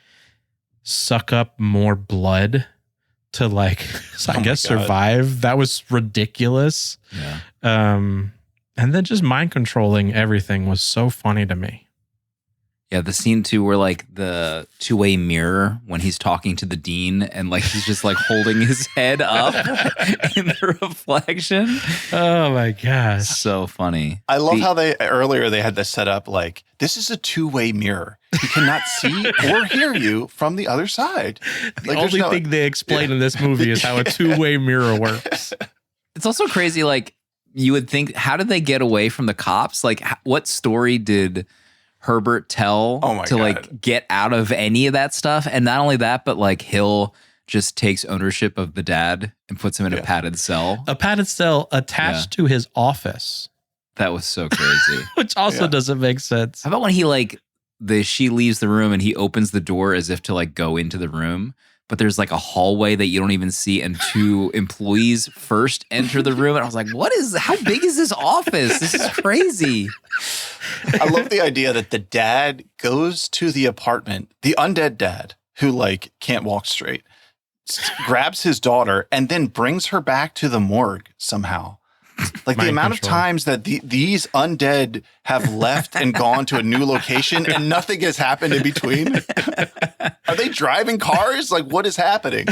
suck up more blood to like, I guess, survive. That was ridiculous. Yeah. And then just mind controlling everything was so funny to me. Yeah, the scene too where like the two-way mirror when he's talking to the dean and like he's just like holding his head up in the reflection. Oh my gosh. So funny. I love how they had this set up like, this is a two-way mirror. He cannot see or hear you from the other side. The only thing they explain in this movie is how a two-way mirror works. It's also crazy, like, you would think, how did they get away from the cops? Like, what story did Herbert tell to like get out of any of that stuff? And not only that, but like Hill just takes ownership of the dad and puts him in a padded cell. A padded cell attached to his office. That was so crazy. Which also doesn't make sense. How about when he like, she leaves the room and he opens the door as if to like go into the room, but there's like a hallway that you don't even see and two employees first enter the room. And I was like, how big is this office? This is crazy. I love the idea that the dad goes to the apartment, the undead dad who like can't walk straight, grabs his daughter and then brings her back to the morgue somehow. Like the amount of times that these undead have left and gone to a new location and nothing has happened in between. Are they driving cars? Like, what is happening?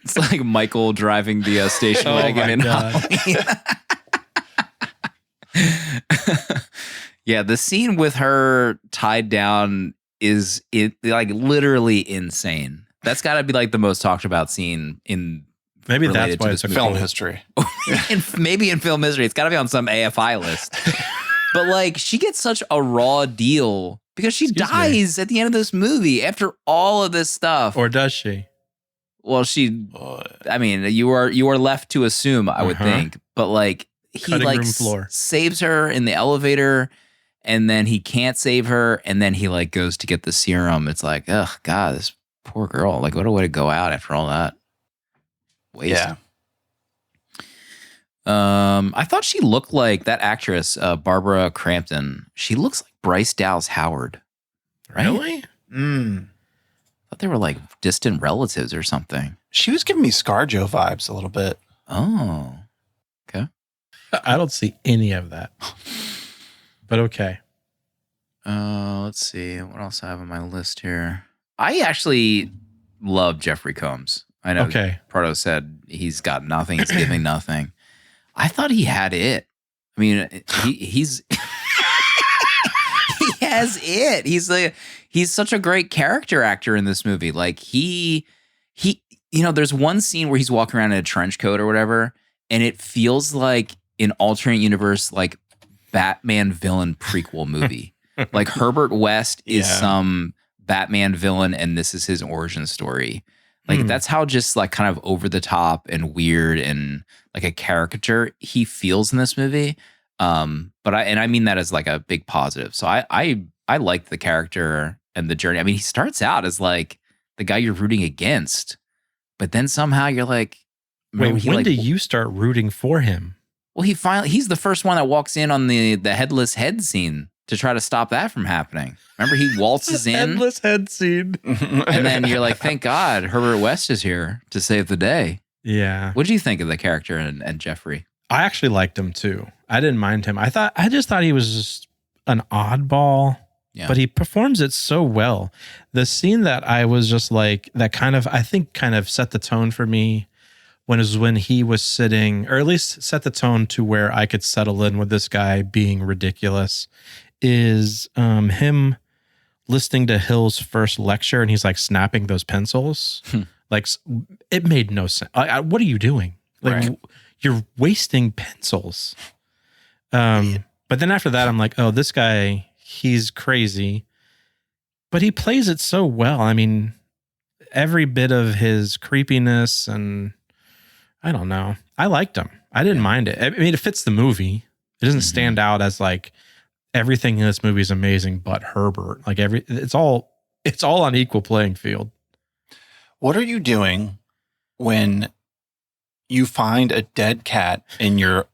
It's like Michael driving the station wagon in Halloween. Yeah, the scene with her tied down is like literally insane. That's got to be like the most talked about scene in. Maybe that's why it's a film history. Maybe in film history. It's got to be on some AFI list. But like, she gets such a raw deal because she dies at the end of this movie after all of this stuff. Or does she? Well, I mean, you are left to assume, I would think. But like, he like saves her in the elevator and then he can't save her. And then he like goes to get the serum. It's like, oh God, this poor girl. Like, what a way to go out after all that. waste. Yeah. I thought she looked like that actress, Barbara Crampton. She looks like Bryce Dallas Howard. Right? Really? Mm. I thought they were like distant relatives or something. She was giving me ScarJo vibes a little bit. Oh, okay. I don't see any of that. But okay. Let's see. What else I have on my list here? I actually love Jeffrey Combs. I know Okay. Proto said he's got nothing. He's giving nothing. I thought he had it. I mean, he's he has it. He's such a great character actor in this movie. Like he there's one scene where he's walking around in a trench coat or whatever, and it feels like an alternate universe, like Batman villain prequel movie. Like Herbert West is some Batman villain, and this is his origin story. Like that's how just like kind of over the top and weird and like a caricature he feels in this movie. But I mean that as like a big positive. So I liked the character and the journey. I mean, he starts out as like the guy you're rooting against, but then somehow you're like, wait, when did you start rooting for him? Well, he's the first one that walks in on the headless head scene to try to stop that from happening. Remember, he waltzes in. Headless head scene. And then you're like, thank God Herbert West is here to save the day. Yeah. What did you think of the character and Jeffrey? I actually liked him too. I didn't mind him. I just thought he was just an oddball, but he performs it so well. The scene that I was just like, that kind of set the tone for me when he was sitting, or at least set the tone to where I could settle in with this guy being ridiculous, is him listening to Hill's first lecture, and he's like snapping those pencils. Like, it made no sense. What are you doing? Like, you're wasting pencils. But then after that, I'm like, oh, this guy, he's crazy. But he plays it so well. I mean, every bit of his creepiness, and I don't know. I liked him. I didn't mind it. I mean, it fits the movie. It doesn't stand out as like everything in this movie is amazing, but Herbert. Like it's all on equal playing field. What are you doing when you find a dead cat in your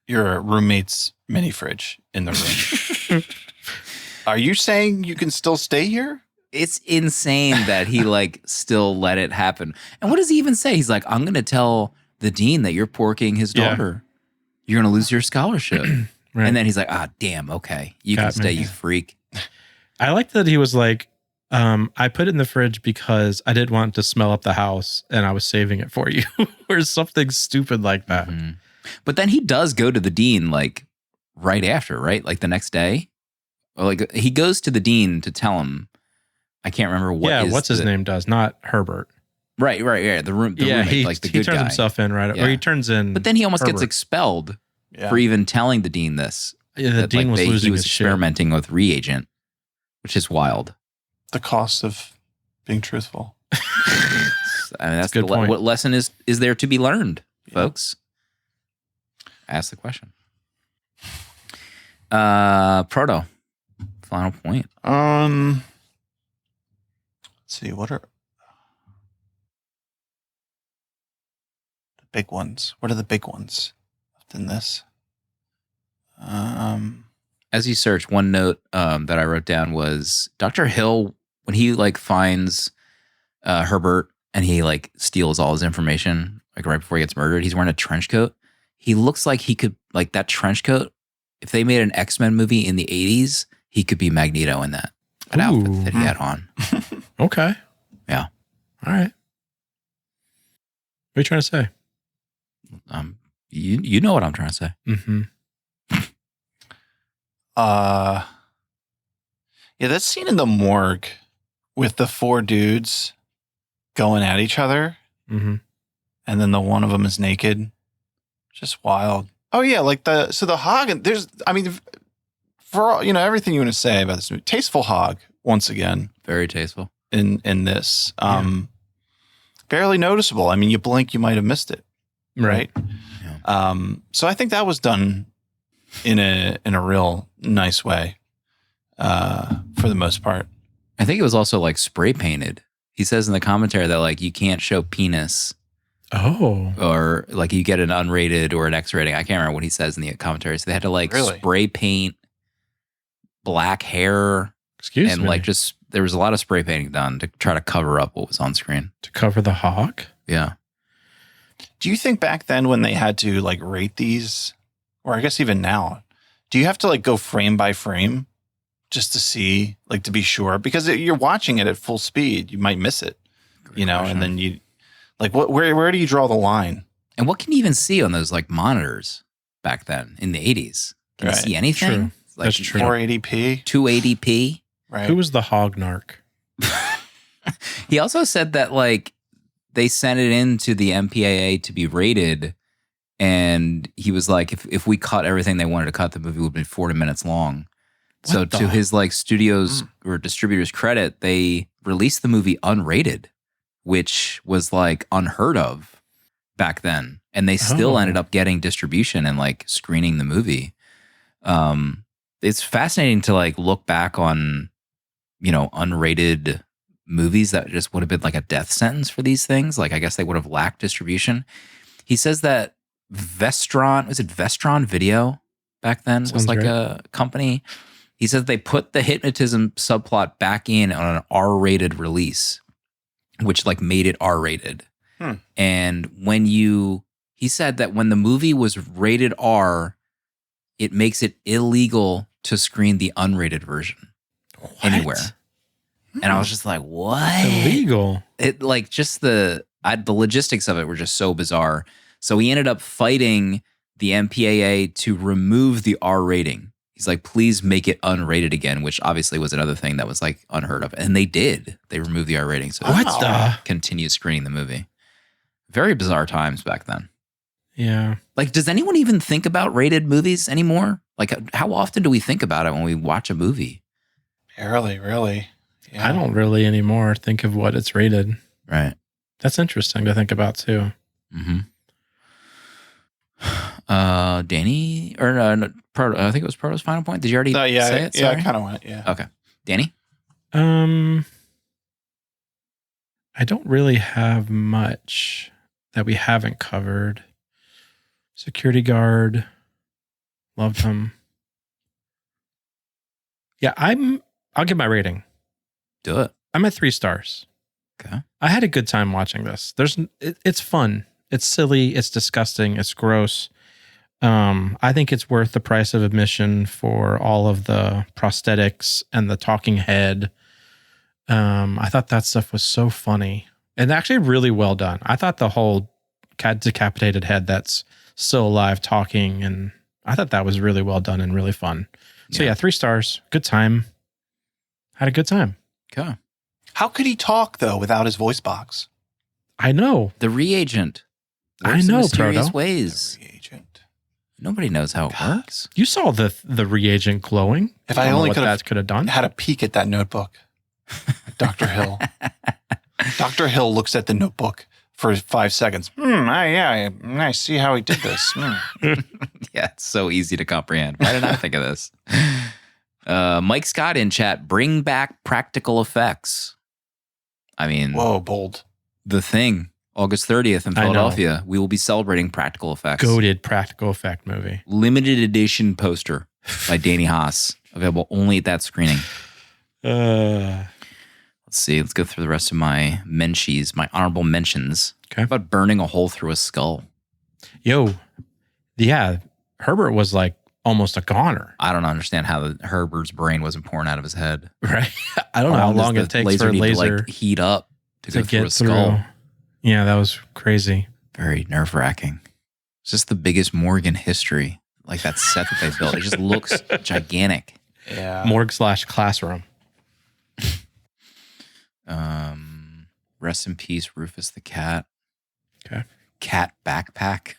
roommate's mini fridge in the room? Are you saying you can still stay here? It's insane that he like still let it happen. And what does he even say? He's like, I'm going to tell the dean that you're porking his daughter. You're going to lose your scholarship. Right. And then he's like, damn, okay. You can stay, you freak. I like that he was like, I put it in the fridge because I didn't want to smell up the house and I was saving it for you. Or something stupid like that. Mm-hmm. But then he does go to the dean like right after, right? Like the next day? Or like he goes to the dean to tell him, I can't remember what. Yeah, what's his name does, not Herbert. Right. Yeah, the roommate, like the good guy. He turns himself in, right? Yeah. Or he turns in. But then he almost Herbert gets expelled for even telling the dean this. Yeah, the dean was losing his shit. He was experimenting with Re-Agent, which is wild. The cost of being truthful. I mean, that's a good point. What lesson is there to be learned, folks? Ask the question. Proto, final point. Let's see. What are the big ones? What are the big ones in this? As you search, one note that I wrote down was Dr. Hill, when he like finds Herbert and he like steals all his information, like right before he gets murdered, he's wearing a trench coat. He looks like he could, like that trench coat, if they made an X-Men movie in the 80s, he could be Magneto in that outfit that he had on. Okay. Yeah. All right. What are you trying to say? You know what I'm trying to say. Mm-hmm. Yeah, that scene in the morgue with the four dudes going at each other, and then the one of them is naked, just wild. Oh yeah, like the hog, and for all, everything you want to say about this movie, tasteful hog once again, very tasteful in this, barely noticeable. I mean, you blink, you might have missed it, right? Yeah. So I think that was done in a real nice way, for the most part. I think it was also like spray painted. He says in the commentary that like you can't show penis Oh, or like you get an unrated or an X rating. I can't remember what he says in the commentary. So they had to like Really? spray paint black hair excuse and me. like just there was a lot of spray painting done to try to cover up what was on screen. To cover the hawk? Yeah. Do you think back then when they had to like rate these, or I guess even now, do you have to like go frame by frame just to see, like to be sure? Because you're watching it at full speed, you might miss it, you know, question. and then you like where do you draw the line? And what can you even see on those like monitors back then in the 80s? Can Right. you see anything? True. Like, That's true. 480p, 280p. right? Who was the hog narc? He also said that like they sent it into the MPAA to be rated, and he was like, if we cut everything they wanted to cut, the movie would be 40 minutes long. So What the- to his like studios or distributors' credit, they released the movie unrated, which was like unheard of back then, and they still Oh. ended up getting distribution and like screening the movie. It's fascinating to like look back on, you know, unrated movies that just would have been like a death sentence for these things. Like I guess they would have lacked distribution. He says that Vestron Video back then was Sounds like right. a company. He says they put the hypnotism subplot back in on an R-rated release, which like made it R-rated. And he said that when the movie was rated R, it makes it illegal to screen the unrated version anywhere. And I was just like, what? Illegal. It like just the logistics of it were just so bizarre. So he ended up fighting the MPAA to remove the R rating. He's like, please make it unrated again, which obviously was another thing that was like unheard of. And they did. They removed the R rating. So What they the? continue screening the movie. Very bizarre times back then. Yeah. Like, does anyone even think about rated movies anymore? Like, how often do we think about it when we watch a movie? Barely, really. Yeah. I don't really anymore think of what it's rated. Right. That's interesting to think about too. Mm-hmm. Danny, or no, Proto, I think it was Proto's final point. Did you already say it? Yeah, I Sorry? kind of went. Yeah. Okay. Danny? I don't really have much that we haven't covered. Security guard. Loved him. Yeah, I'll give my rating. Do it. I'm at 3 stars. Okay. I had a good time watching this. It's fun. It's silly. It's disgusting. It's gross. I think it's worth the price of admission for all of the prosthetics and the talking head. I thought that stuff was so funny and actually really well done. I thought the whole decapitated head that's still alive talking, and I thought that was really well done and really fun. So yeah, 3 stars. Good time. Had a good time. Okay. How could he talk though without his voice box? I know. The reagent. I works in know, mysterious Proto. ways. Reagent. Nobody knows how it works. You saw the reagent glowing. If I I don't know only what could have that could have done. had a peek at that notebook, Dr. Hill. Dr. Hill looks at the notebook for 5 seconds. I see how he did this. Yeah, it's so easy to comprehend. Why did I think of this? Mike Scott in chat, bring back practical effects. I mean, Whoa, bold. The Thing, August 30th in I know. Philadelphia. We will be celebrating practical effects. Goated practical effect movie. Limited edition poster by Danny Haas, available only at that screening. Uh, Let's see. Let's go through the rest of my mentions, my honorable mentions. Okay. How about burning a hole through a skull? Yo, yeah, Herbert was like almost a goner, I don't understand how Herbert's brain wasn't pouring out of his head. right? I don't know how does long the it takes for a need laser to like heat up to go to through a get skull. through. Yeah, that was crazy. Very nerve wracking. It's just the biggest morgue in history. Like that set that they built. It just looks gigantic. Yeah. Morgue/classroom. Rest in peace, Rufus the cat. Okay. Cat backpack.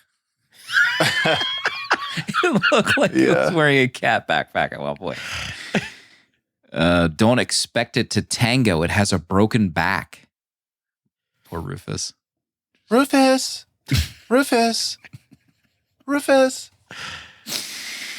It looked like he was wearing a cat backpack at one point. Don't expect it to tango. It has a broken back. Poor Rufus. Rufus. Rufus. Rufus.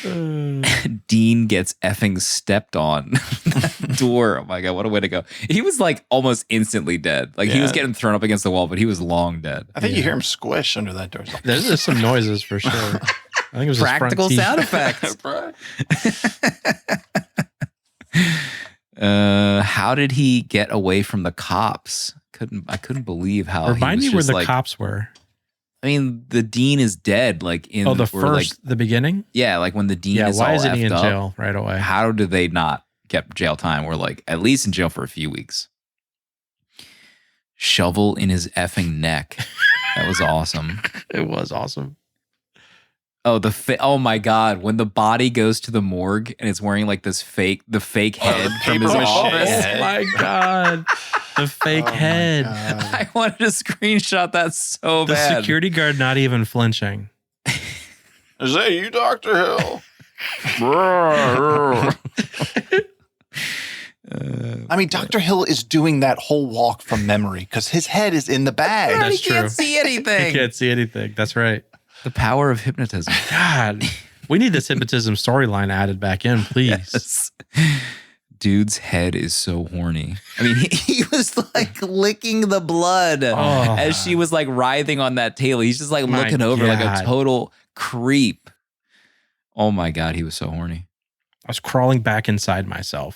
Dean gets effing stepped on. That door. Oh my God, what a way to go. He was like almost instantly dead. Like he was getting thrown up against the wall, but he was long dead. I think you hear him squish under that door. There's some noises for sure. I think it was practical his sound front effects. How did he get away from the cops? I couldn't believe how. Remind me where the like, cops were. I mean, the dean is dead. Like in the beginning. Yeah, like when the dean is why all isn't he in effed jail up, right away? How do they not get jail time? We're like at least in jail for a few weeks. Shovel in his effing neck. That was awesome. It was awesome. Oh, oh my God. When the body goes to the morgue and it's wearing like the fake head from his office. Oh my God. The fake head. I wanted to screenshot that so the bad. The security guard not even flinching. Is that you, Dr. Hill? I mean, Dr. Hill is doing that whole walk from memory because his head is in the bag. Right, That's he can't see anything. He can't see anything. That's right. The power of hypnotism. God, we need this hypnotism storyline added back in, please. Yes. Dude's head is so horny. I mean, he was like licking the blood as she was like writhing on that table. He's just like looking over like a total creep. Oh my God, he was so horny. I was crawling back inside myself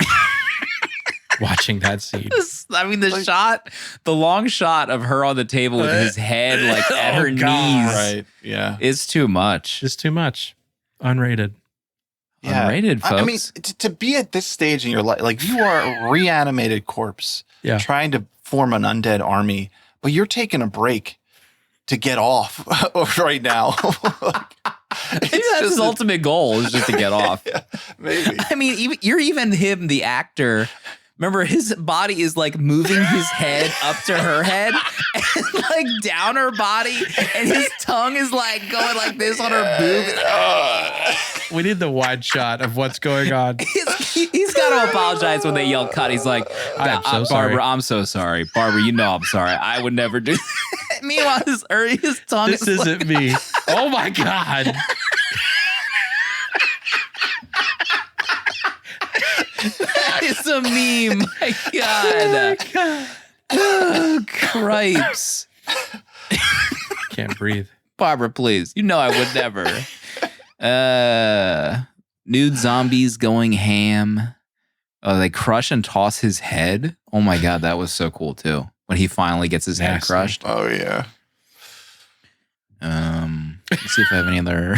watching that scene. I mean, the long shot of her on the table with his head like at her knees. Right. Yeah. Is too much. It's too much. Unrated. Yeah. Unrated, folks. I mean, to be at this stage in your life, like you are a reanimated corpse trying to form an undead army, but you're taking a break to get off right now. Maybe that's his ultimate goal is just to get off. Yeah, maybe. I mean, you're even him, the actor. Remember, his body is like moving his head up to her head and like down her body, and his tongue is like going like this on her boob. We need the wide shot of what's going on. He's got to apologize when they yell cut. He's like, Barbara, I'm so sorry. Barbara, you know I'm sorry. I would never do that. Meanwhile, his tongue this isn't me. Oh my God. It's a meme. My God. Oh, cripes. Can't breathe. Barbara, please. You know I would never. Nude zombies going ham. Oh, they crush and toss his head. Oh my God, that was so cool too. When he finally gets his head crushed. Oh yeah. Let's see if I have any other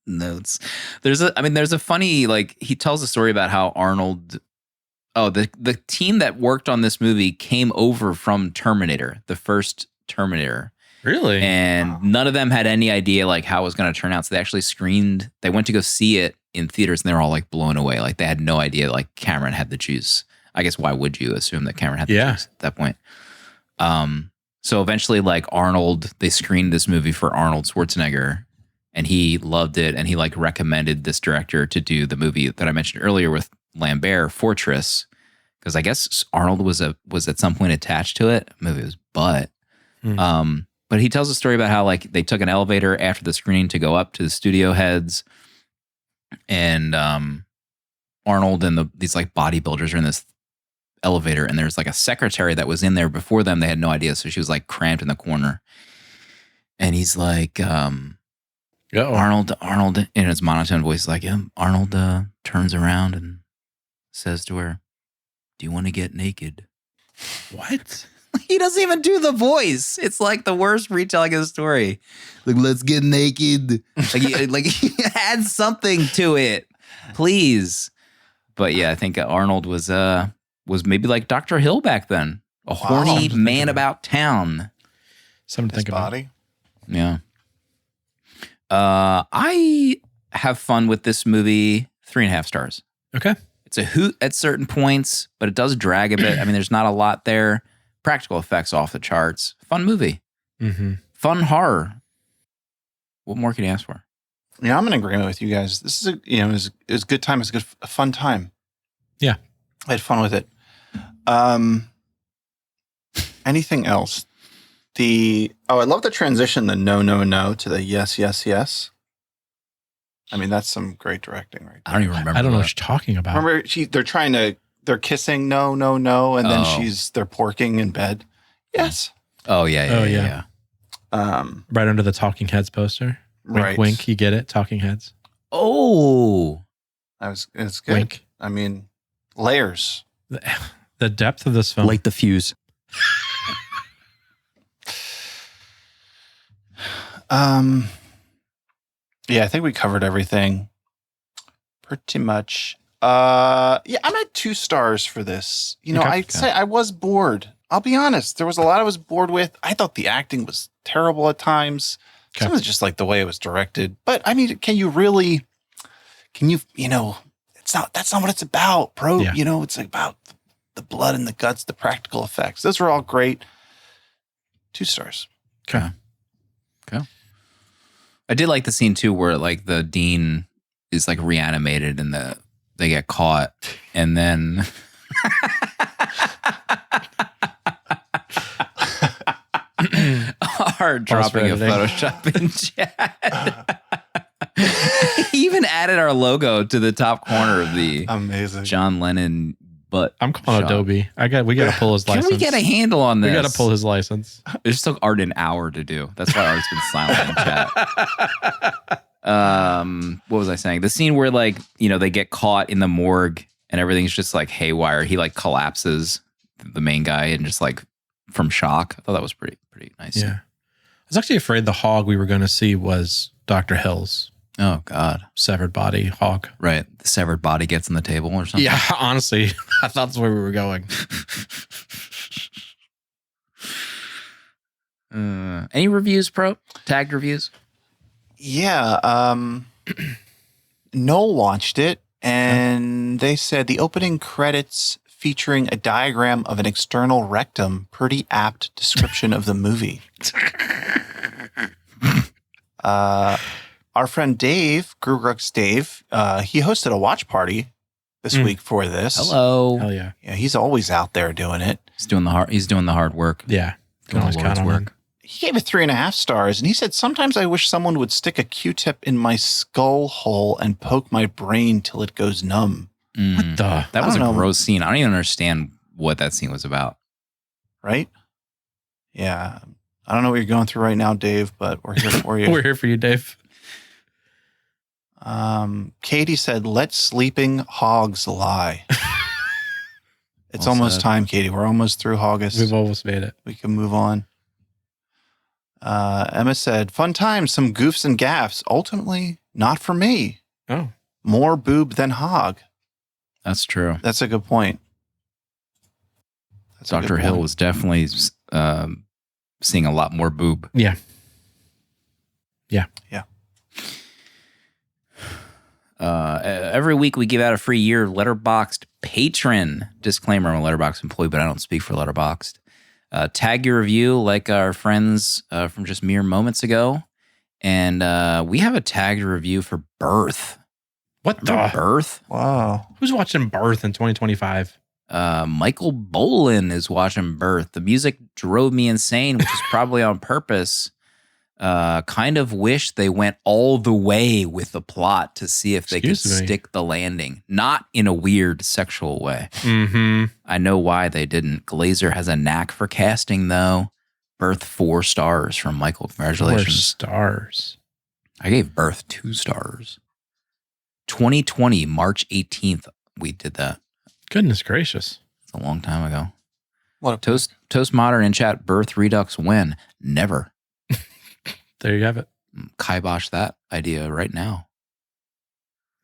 notes. There's a funny, like, he tells a story about how Arnold, the team that worked on this movie came over from Terminator, the first Terminator. Really? And none of them had any idea like how it was going to turn out. So they actually they went to go see it in theaters and they were all like blown away. Like they had no idea like Cameron had the juice. I guess why would you assume that Cameron had the juice at that point? So eventually like Arnold, they screened this movie for Arnold Schwarzenegger and he loved it. And he like recommended this director to do the movie that I mentioned earlier with Lambert, Fortress. Because I guess Arnold was at some point attached to it. The movie was butt. But he tells a story about how like they took an elevator after the screening to go up to the studio heads, and Arnold and these like bodybuilders are in this elevator, and there's like a secretary that was in there before them. They had no idea, so she was like cramped in the corner, and he's like, Arnold in his monotone voice, like, Arnold turns around and says to her, "Do you want to get naked?" What? He doesn't even do the voice. It's like the worst retelling of the story. Like, let's get naked. Like he had something to it, please. But yeah, I think Arnold was maybe like Dr. Hill back then, a horny man about town. Something to think about. Yeah. I have fun with this movie. 3.5 stars. Okay. It's a hoot at certain points, but it does drag a bit. I mean, there's not a lot there. Practical effects off the charts. Fun movie. Mm-hmm. Fun horror. What more can you ask for? Yeah, I'm in agreement with you guys. This is it was a good time. It's a fun time. Yeah, I had fun with it. Anything else? I love the transition. The no to the yes. I mean, that's some great directing, right? I don't even remember. I don't know that. what you're talking about. Remember, they're kissing, no, and then they're porking in bed. Yes. Oh yeah. Right under the Talking Heads poster. Wink, Right. wink. You get it? Talking Heads. Oh, It's good. Wink. I mean, layers. The depth of this film. Light the fuse. Yeah, I think we covered everything pretty much. Yeah, I'm at 2 stars for this. You know, Okay. I'd say I was bored. I'll be honest. There was a lot I was bored with. I thought the acting was terrible at times. Okay. Some of it's just like the way it was directed. But I mean, that's not what it's about, bro. Yeah. You know, it's about the blood and the guts, the practical effects. Those were all great. 2 stars. Okay. I did like the scene too, where like the dean is like reanimated and they get caught, and then are dropping a Photoshop in chat. He even added our logo to the top corner of the Amazing. John Lennon butt. I'm calling shot. Adobe. We got to pull his license. Can we get a handle on this? We got to pull his license. It just took Art an hour to do. That's why Art's been silent in chat. What was I saying? The scene where like, they get caught in the morgue and everything's just like haywire. He like collapses, the main guy, and just like from shock. I thought that was pretty nice. Yeah. I was actually afraid the hog we were going to see was Dr. Hill's Oh God. severed body hog. Right. The severed body gets on the table or something. Yeah, honestly, I thought that's where we were going. Any reviews, Pro? Tagged reviews? Yeah. Noel watched it, and they said the opening credits featuring a diagram of an external rectum, pretty apt description of the movie. Our friend Dave, Grugrux Dave, he hosted a watch party this week for this. Hello. Hell yeah. Yeah, he's always out there doing it. He's doing the hard work. Yeah. Can Doing always the count Lord's on work. him. He gave it 3.5 stars, and he said, sometimes I wish someone would stick a Q-tip in my skull hole and poke my brain till it goes numb. What the? That was I a don't know. gross scene. I don't even understand what that scene was about. Right? Yeah. I don't know what you're going through right now, Dave, but we're here for you. We're here for you, Dave. Katie said, let sleeping hogs lie. It's Well almost said. time, Katie. We're almost through August. We've almost made it. We can move on. Emma said, fun times, some goofs and gaffs. Ultimately, not for me. Oh. More boob than hog. That's true. That's a good point. That's a good Dr. Hill point. was definitely seeing a lot more boob. Yeah. Every week we give out a free year Letterboxd patron. Disclaimer, I'm a Letterboxd employee, but I don't speak for Letterboxd. Tag your review like our friends from just mere moments ago. And we have a tagged review for Birth. What Remember the? Birth? Wow. Who's watching Birth in 2025? Michael Bolin is watching Birth. The music drove me insane, which is probably on purpose. Kind of wish they went all the way with the plot to see if they could Excuse me. stick the landing. Not in a weird sexual way. Mm-hmm. I know why they didn't. Glazer has a knack for casting, though. Birth 4 stars from Michael. 4 Congratulations. stars. I gave Birth 2 stars. 2020, March 18th, we did that. Goodness gracious. It's a long time ago. What a Toast Modern in chat, Birth Redux when? Never. There you have it. Kibosh that idea right now.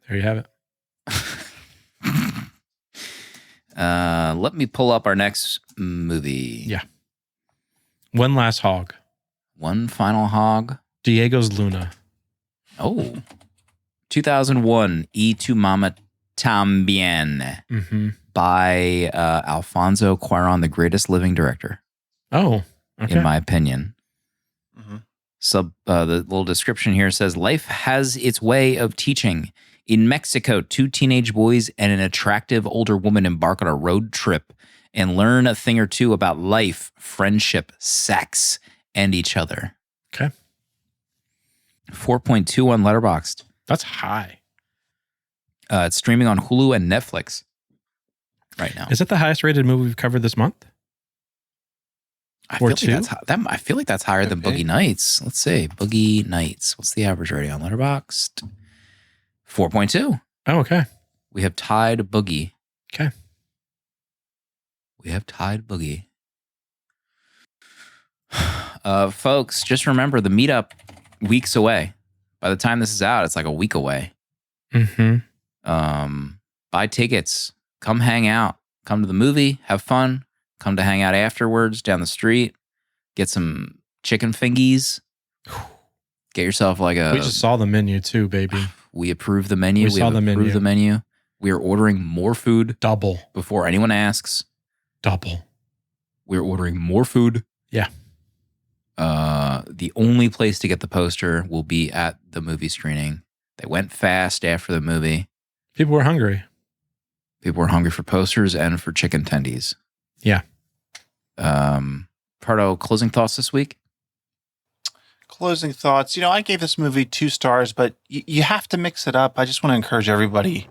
There you have it. Let me pull up our next movie. Yeah. One last hog. One final hog. Diego's Luna. Oh. 2001, Y Tu Mama Tambien Mm-hmm. by Alfonso Cuarón, the greatest living director, Oh, okay. in my opinion. Mhm. The little description here says, life has its way of teaching. In Mexico, 2 teenage boys and an attractive older woman embark on a road trip and learn a thing or two about life, friendship, sex, and each other. Okay. 4.2 on Letterboxd. That's high. It's streaming on Hulu and Netflix right now. Is it the highest rated movie we've covered this month? I feel like that's higher than Okay. Boogie Nights. Let's see. Boogie Nights. What's the average rating on Letterboxd? 4.2. Oh, okay. We have tied Boogie. Okay. We have tied Boogie. Folks, just remember the meetup weeks away. By the time this is out, it's like a week away. Mm-hmm. Buy tickets. Come hang out. Come to the movie. Have fun. Come to hang out afterwards down the street. Get some chicken fingies. Get yourself like a... We just saw the menu too, baby. We approve the menu. We saw the menu. the menu. We are ordering more food Double. before anyone asks. Double. We're ordering more food. Yeah. The only place to get the poster will be at the movie screening. They went fast after the movie. People were hungry. People were hungry for posters and for chicken tendies. Yeah. Pardo, closing thoughts this week? Closing thoughts. I gave this movie 2 stars, but you have to mix it up. I just want to encourage everybody.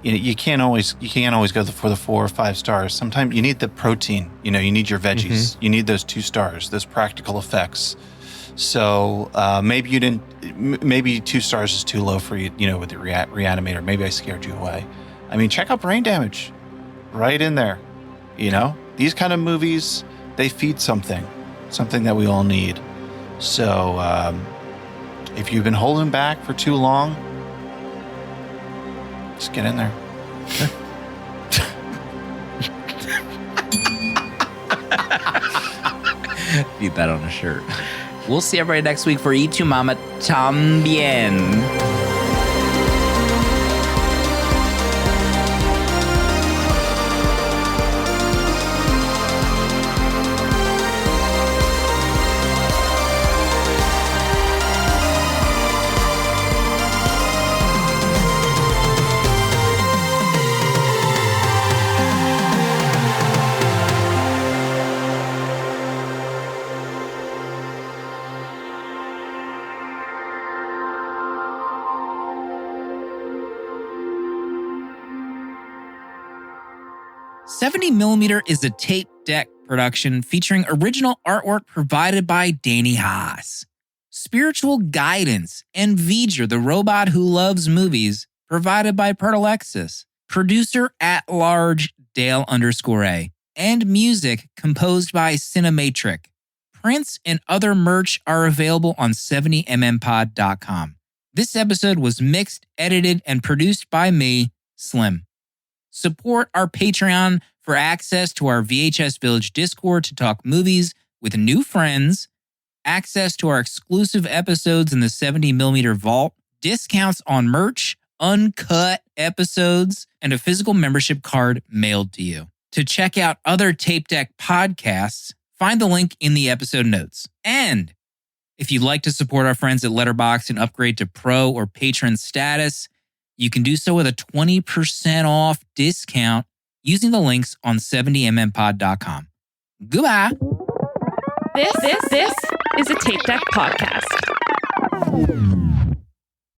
You can't always go for the 4 or 5 stars. Sometimes you need the protein. You need your veggies. Mm-hmm. You need those 2 stars, those practical effects. So maybe you didn't. Maybe 2 stars is too low for you. With the Re-Animator. Maybe I scared you away. I mean, check out Brain Damage, right in there. These kind of movies, they feed something that we all need. So if you've been holding back for too long, just get in there. Need that on a shirt. We'll see everybody next week for Y Tu Mama Tambien. $70mm is a tape deck production featuring original artwork provided by Danny Haas. Spiritual guidance and V'ger, the robot who loves movies, provided by Pertalexis. Producer at large Dale_A. And music composed by Cinematric. Prints and other merch are available on 70mmpod.com. This episode was mixed, edited, and produced by me, Slim. Support our Patreon for access to our VHS Village Discord to talk movies with new friends, access to our exclusive episodes in the 70mm vault, discounts on merch, uncut episodes, and a physical membership card mailed to you. To check out other Tape Deck podcasts, find the link in the episode notes. And if you'd like to support our friends at Letterboxd and upgrade to pro or patron status, you can do so with a 20% off discount using the links on 70mmpod.com. Goodbye. This is a Tape Deck podcast.